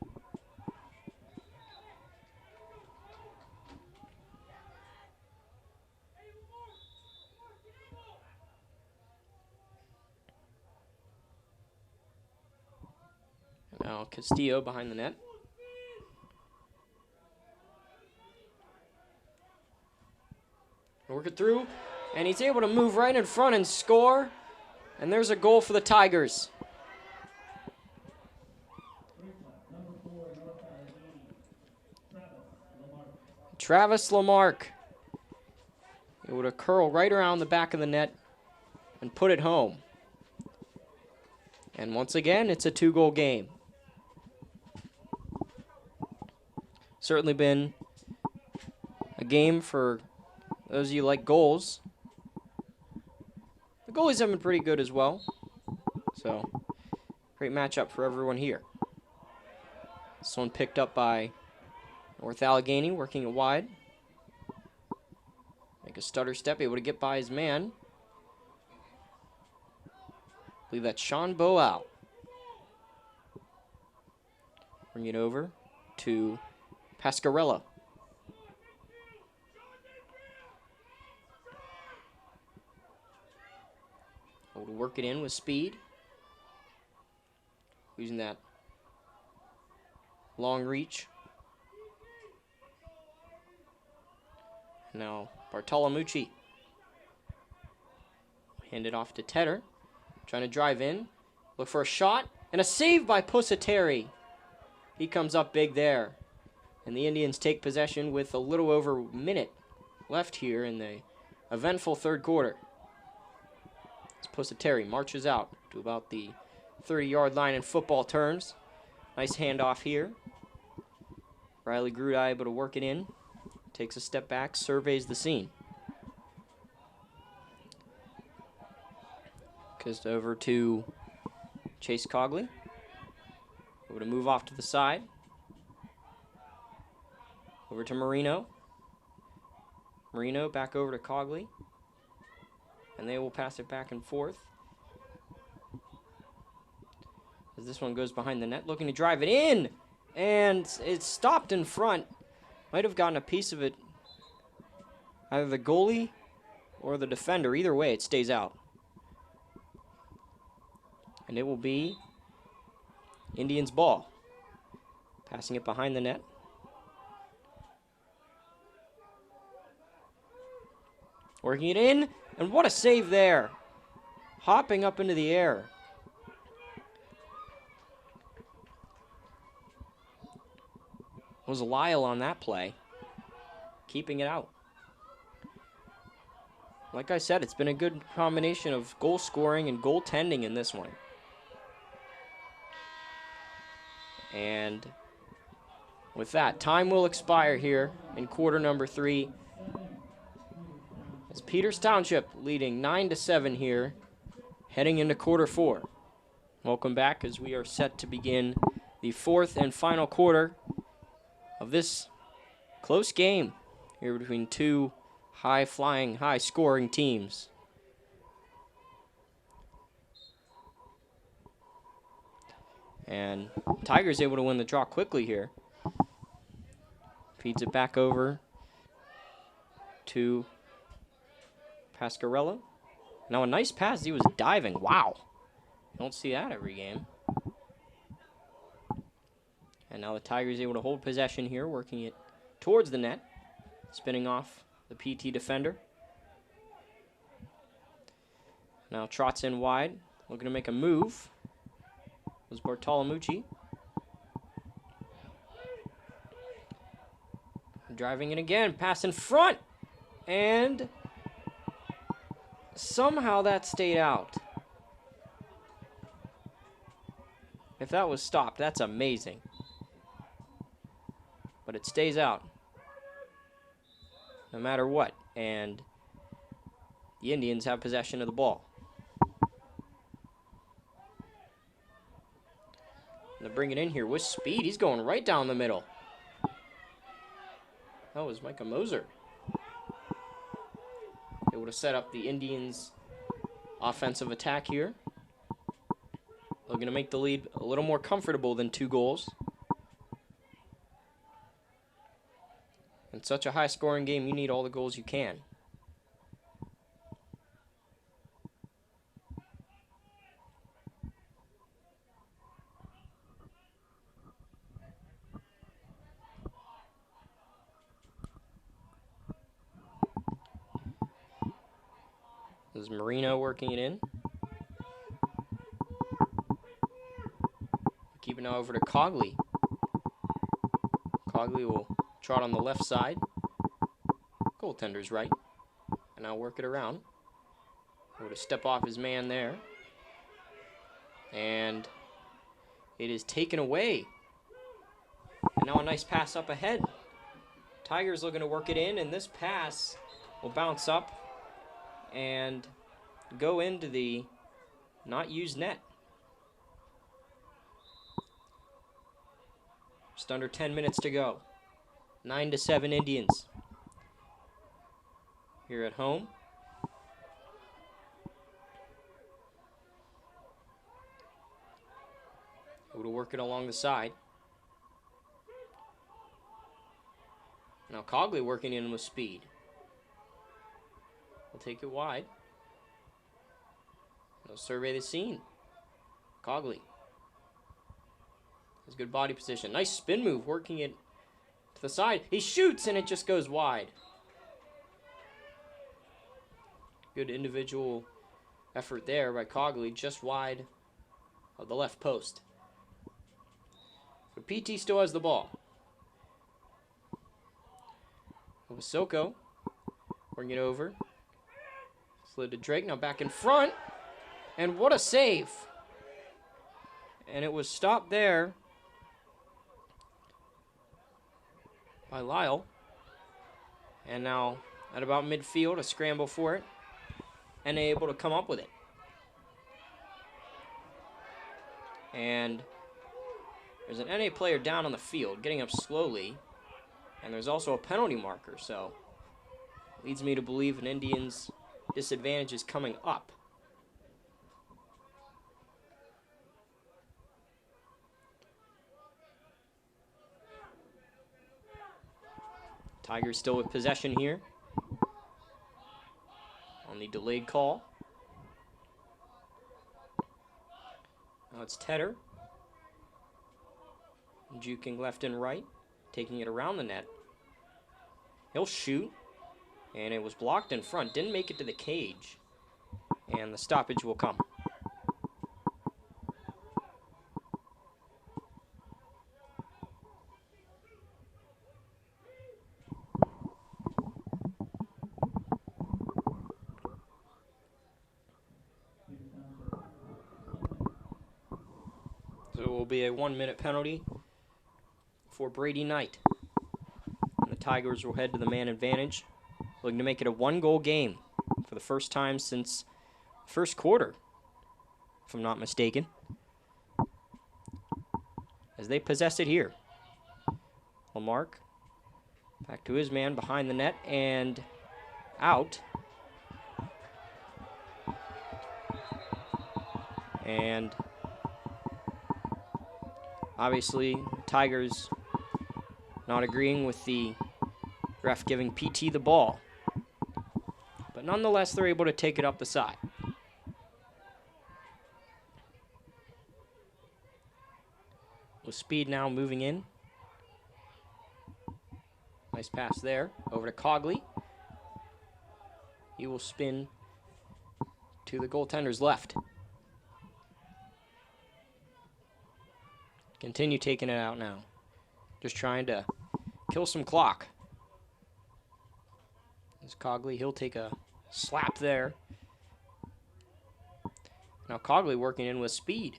Now Castillo behind the net. Work it through, and he's able to move right in front and score. And there's a goal for the Tigers. Travis Lamarck able to curl right around the back of the net and put it home. And once again, it's a 2-goal game. Certainly been a game for those of you who like goals. The goalies have been pretty good as well. So, great matchup for everyone here. This one picked up by North Allegheny, working it wide. Make a stutter step, able to get by his man. I believe that's Sean Boal. Bring it over to Pascarella. Able to work it in with speed. Using that long reach. Now Bartolomucci. Hand it off to Tedder. Trying to drive in. Look for a shot. And a save by Pusateri. He comes up big there. And the Indians take possession with a little over a minute left here in the eventful third quarter. As Pusateri marches out to about the 30-yard line in football terms. Nice handoff here. Riley Grudai able to work it in. Takes a step back, surveys the scene. Goes over to Chase Cogley. Able to move off to the side. Over to Marino. Marino back over to Cogley. And they will pass it back and forth. As this one goes behind the net, looking to drive it in. And it's stopped in front. Might have gotten a piece of it. Either the goalie or the defender. Either way, it stays out. And it will be Indians' ball. Passing it behind the net. Working it in, and what a save there. Hopping up into the air. Was Lyle on that play. Keeping it out. Like I said, it's been a good combination of goal scoring and goaltending in this one. And with that, time will expire here in quarter number 3. As Peters Township leading 9-7 here, heading into quarter 4. Welcome back as we are set to begin the 4th and final quarter of this Close game here between two high-flying, high-scoring teams. And Tigers able to win the draw quickly here. Feeds it back over to Pascarella. Now a nice pass. He was diving. Wow. You don't see that every game. And now the Tigers able to hold possession here, working it towards the net. Spinning off the PT defender. Now trots in wide. Looking to make a move. Was Bartolomucci. Driving it again. Pass in front. And somehow that stayed out. If that was stopped, that's amazing. But it stays out. No matter what. And the Indians have possession of the ball. They bring it in here with speed. He's going right down the middle. That was Micah Moser. They would have set up the Indians' offensive attack here. Looking to make the lead a little more comfortable than 2 goals. In such a high-scoring game, you need all the goals you can. This is Marino working it in. Keep it now over to Cogley. Cogley will trot on the left side. Goaltender's right. And now work it around. Going to step off his man there. And it is taken away. And now a nice pass up ahead. Tigers looking to work it in, and this pass will bounce up and go into the not used net. Just under 10 minutes to go. 9-7 Indians here at home. Able to work it along the side. Now Cogley working in with speed. We'll take it wide. They'll survey the scene. Cogley has good body position. Nice spin move, working it to the side. He shoots and it just goes wide. Good individual effort there by Cogley, just wide of the left post. But PT still has the ball. Wasoko bring it over. Slid to Drake, now back in front. And what a save. And it was stopped there by Lyle. And now at about midfield, a scramble for it. And able to come up with it. And there's an NA player down on the field, getting up slowly. And there's also a penalty marker, so leads me to believe an Indians' disadvantage is coming up. Tigers still with possession here on the delayed call. Now it's Tedder. Juking left and right, taking it around the net. He'll shoot, and it was blocked in front. Didn't make it to the cage, and the stoppage will come. So it will be a 1-minute penalty for Brady Knight. And the Tigers will head to the man advantage, looking to make it a 1-goal game for the first time since first quarter, if I'm not mistaken, as they possess it here. Lamarck Back to his man behind the net and out. And obviously, Tigers not agreeing with the ref giving PT the ball. But nonetheless, they're able to take it up the side. With speed now moving in. Nice pass there. Over to Cogley. He will spin to the goaltender's left. Continue taking it out now. Just trying to kill some clock. There's Cogley. He'll take a slap there. Now Cogley working in with speed.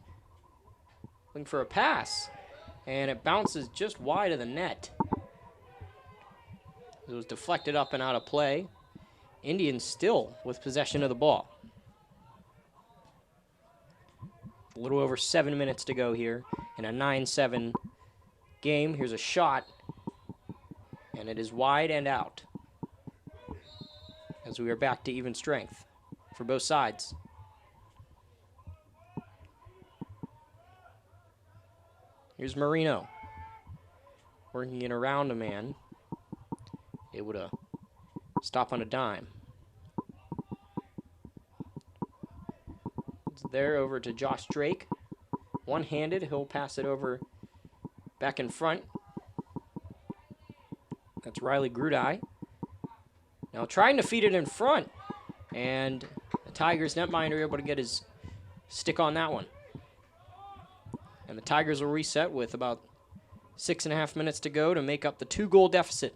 Looking for a pass. And it bounces just wide of the net. It was deflected up and out of play. Indians still with possession of the ball. A little over 7 minutes to go here in a 9-7 game. Here's a shot, and it is wide and out. As we are back to even strength for both sides. Here's Marino. Working it around a man. Able to stop on a dime. It's there over to Josh Drake. One-handed, he'll pass it over back in front. That's Riley Grudai. Now trying to feed it in front. And the Tigers netminder able to get his stick on that one. And the Tigers will reset with about 6.5 minutes to go to make up the 2-goal deficit.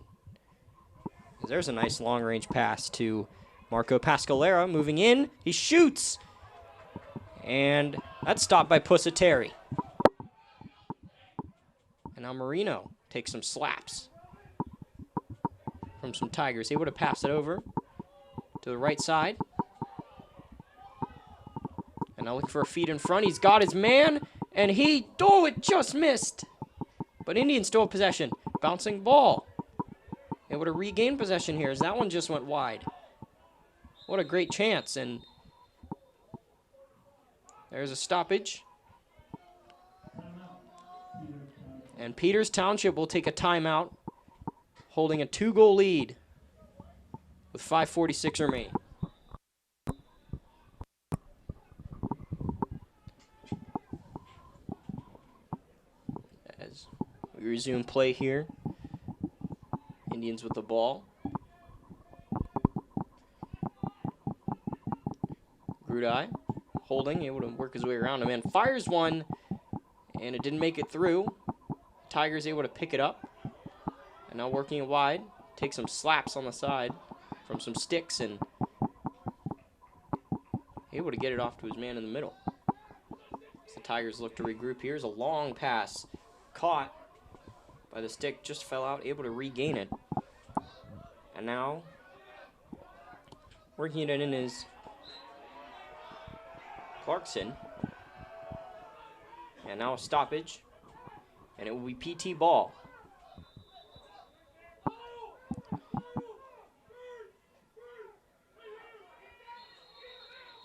There's a nice long-range pass to Marco Pascalera moving in. He shoots. And that's stopped by Pusateri. And now Marino takes some slaps from some Tigers. Able to pass it over to the right side. And now looking for a feed in front. He's got his man. And it just missed. But Indians still have possession. Bouncing ball. Able to regain possession here as that one just went wide. What a great chance. And there's a stoppage. And Peters Township will take a timeout, holding a 2-goal lead with 5:46 remaining. As we resume play here. Indians with the ball. Grudai holding, able to work his way around him, and fires one, and it didn't make it through. Tigers able to pick it up, and now working it wide. Take some slaps on the side from some sticks, and able to get it off to his man in the middle. As the Tigers look to regroup. Here's a long pass, caught by the stick, just fell out, able to regain it. And now, working it in is Clarkson. And now a stoppage. And it will be PT ball.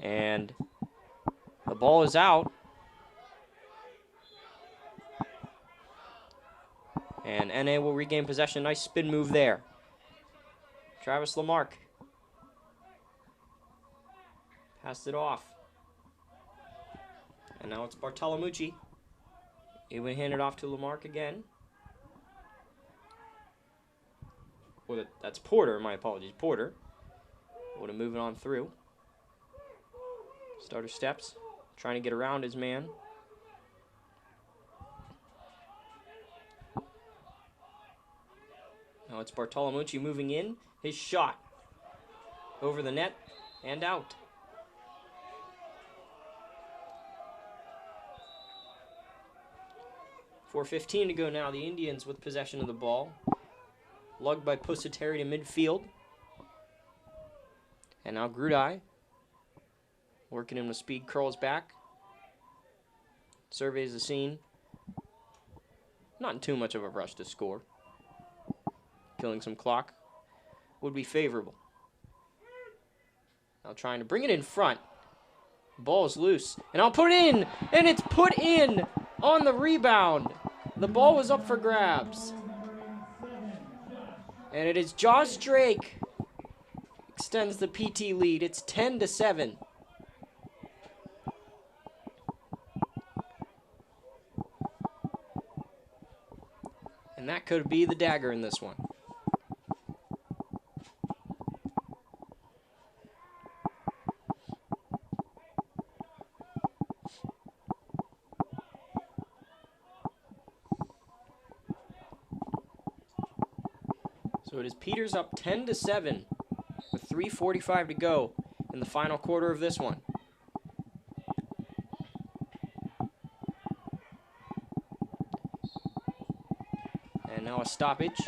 And the ball is out. And NA will regain possession. Nice spin move there. Travis Lamarck. Passed it off. And now it's Bartolomucci. He would hand it off to Lamarck again. Well, that's Porter, my apologies. Porter. Would have moved on through. Starter steps. Trying to get around his man. Now it's Bartolomucci moving in. His shot over the net and out. .4:15 to go now. The Indians with possession of the ball. Lugged by Pusateri to midfield. And now Grudai. Working him with speed, curls back. Surveys the scene. Not in too much of a rush to score. Killing some clock would be favorable. Now trying to bring it in front. Ball is loose, and I'll put it in, and it's put in on the rebound. The ball was up for grabs. And it is Josh Drake. Extends the PT lead. It's 10-7. And that could be the dagger in this one. So it is Peters up 10-7 with 3:45 to go in the final quarter of this one. And now a stoppage.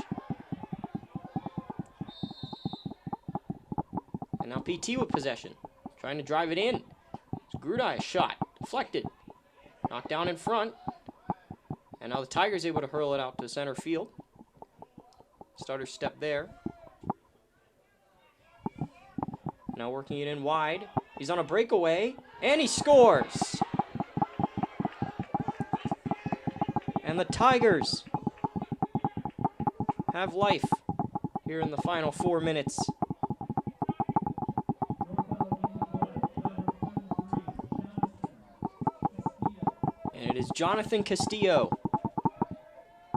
And now PT with possession. Trying to drive it in. Grudai, a shot. Deflected. Knocked down in front. And now the Tigers able to hurl it out to center field. Starter step there. Now working it in wide. He's on a breakaway. And he scores. And the Tigers have life here in the final 4 minutes. And it is Jonathan Castillo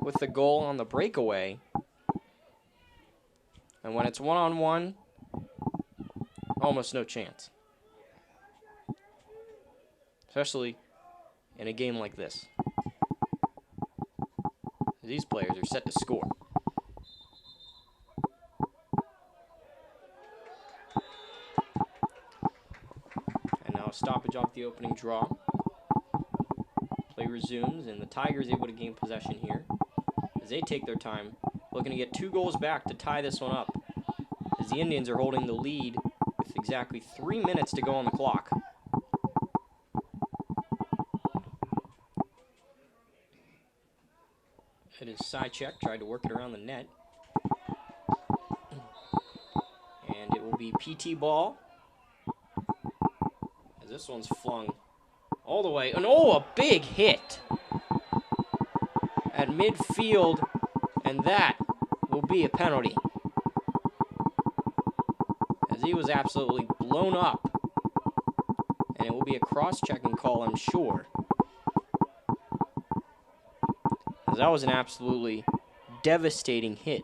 with the goal on the breakaway. And when it's one-on-one, almost no chance. Especially in a game like this. These players are set to score. And now a stoppage off the opening draw. Play resumes, and the Tigers able to gain possession here as they take their time, looking to get 2 goals back to tie this one up, as the Indians are holding the lead with exactly 3 minutes to go on the clock. It is Sychek, tried to work it around the net. And it will be PT ball, as this one's flung all the way. And oh, a big hit at midfield, and that will be a penalty, as he was absolutely blown up. And it will be a cross-checking call, I'm sure, as that was an absolutely devastating hit.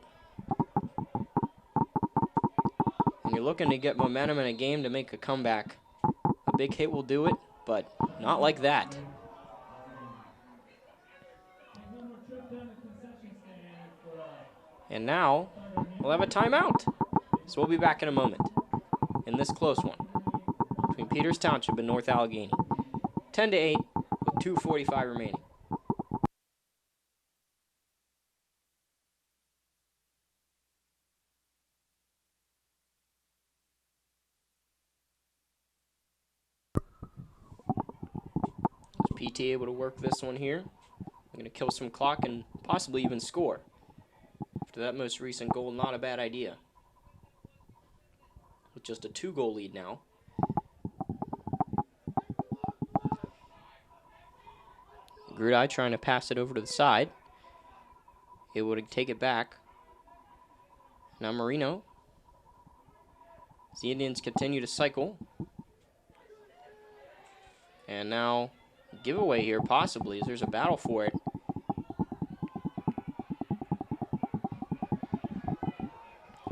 And you're looking to get momentum in a game to make a comeback. A big hit will do it, but not like that. And now we'll have a timeout. So we'll be back in a moment in this close one between Peters Township and North Allegheny. 10-8 with 2:45 remaining. PT able to work this one here. I'm going to kill some clock and possibly even score. After that most recent goal, not a bad idea. With just a 2-goal lead now. Grudai trying to pass it over to the side. Able to take it back. Now Marino. As the Indians continue to cycle. And now giveaway here, possibly, as there's a battle for it.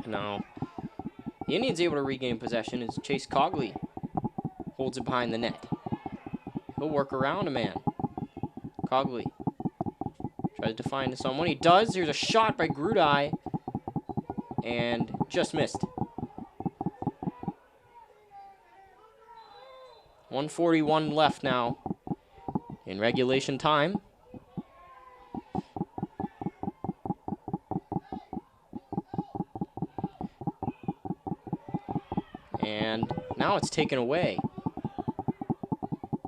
Now, the Indians able to regain possession as Chase Cogley holds it behind the net. He'll work around a man. Cogley tries to find someone. He does. There's a shot by Grudai, and just missed. 1:41 left now in regulation time. And now it's taken away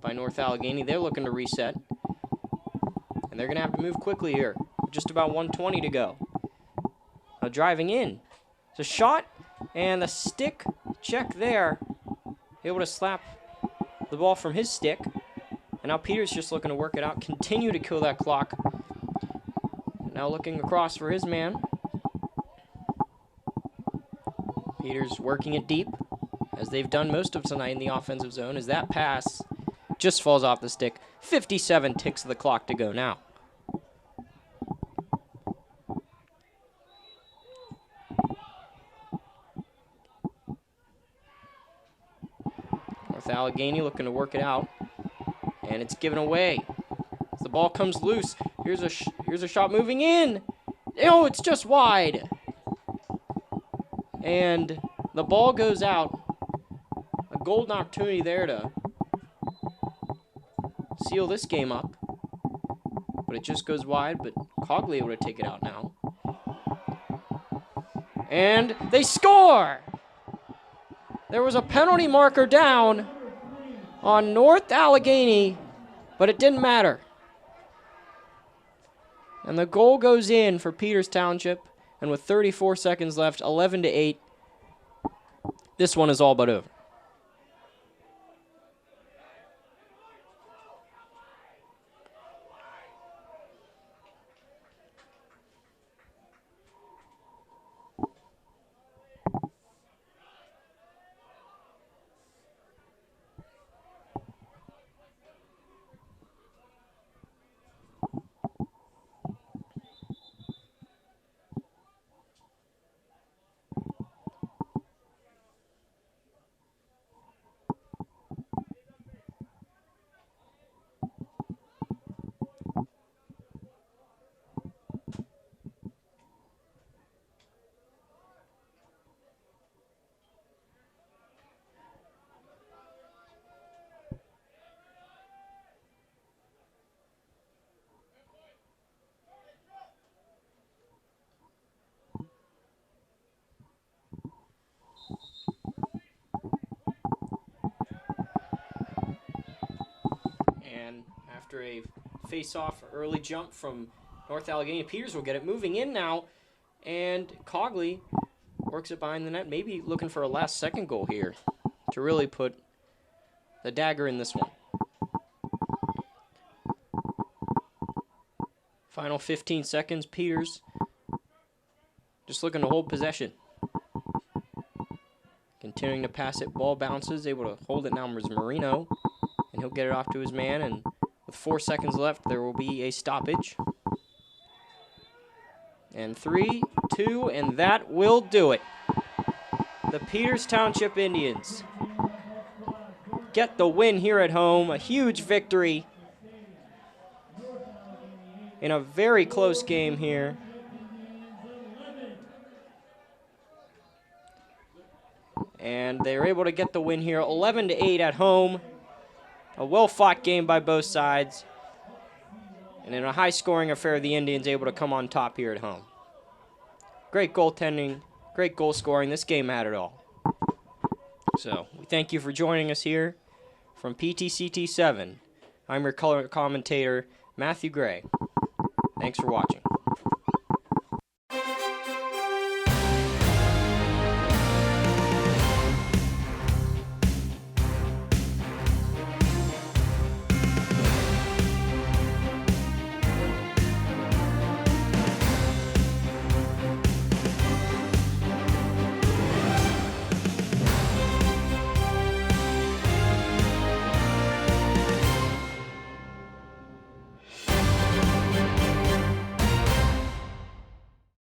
by North Allegheny. They're looking to reset. And they're going to have to move quickly here. Just about 1:20 to go. driving in. It's a shot, and the stick check there. Able to slap the ball from his stick. And now Peters just looking to work it out, continue to kill that clock. Now looking across for his man. Peters working it deep, as they've done most of tonight in the offensive zone, as that pass just falls off the stick. 57 ticks of the clock to go now. North Allegheny looking to work it out, and it's given away. As the ball comes loose, here's a shot moving in. Oh, it's just wide. And the ball goes out. A golden opportunity there to seal this game up. But it just goes wide, but Cogley able to take it out now. And they score! There was a penalty marker down on North Allegheny, but it didn't matter. And the goal goes in for Peters Township, and with 34 seconds left, 11-8, this one is all but over. And after a face-off early jump from North Allegheny, Peters will get it moving in now, and Cogley works it behind the net, maybe looking for a last-second goal here to really put the dagger in this one. Final 15 seconds, Peters just looking to hold possession. Continuing to pass it, ball bounces, able to hold it now is Marino, and he'll get it off to his man, and with 4 seconds left, there will be a stoppage. And 3, 2, and that will do it. The Peters Township Indians get the win here at home, a huge victory in a very close game here. And they're able to get the win here, 11-8 at home. A well-fought game by both sides. And in a high-scoring affair, the Indians able to come on top here at home. Great goaltending, great goal scoring. This game had it all. So, we thank you for joining us here from PTCT 7. I'm your color commentator, Matthew Gray. Thanks for watching.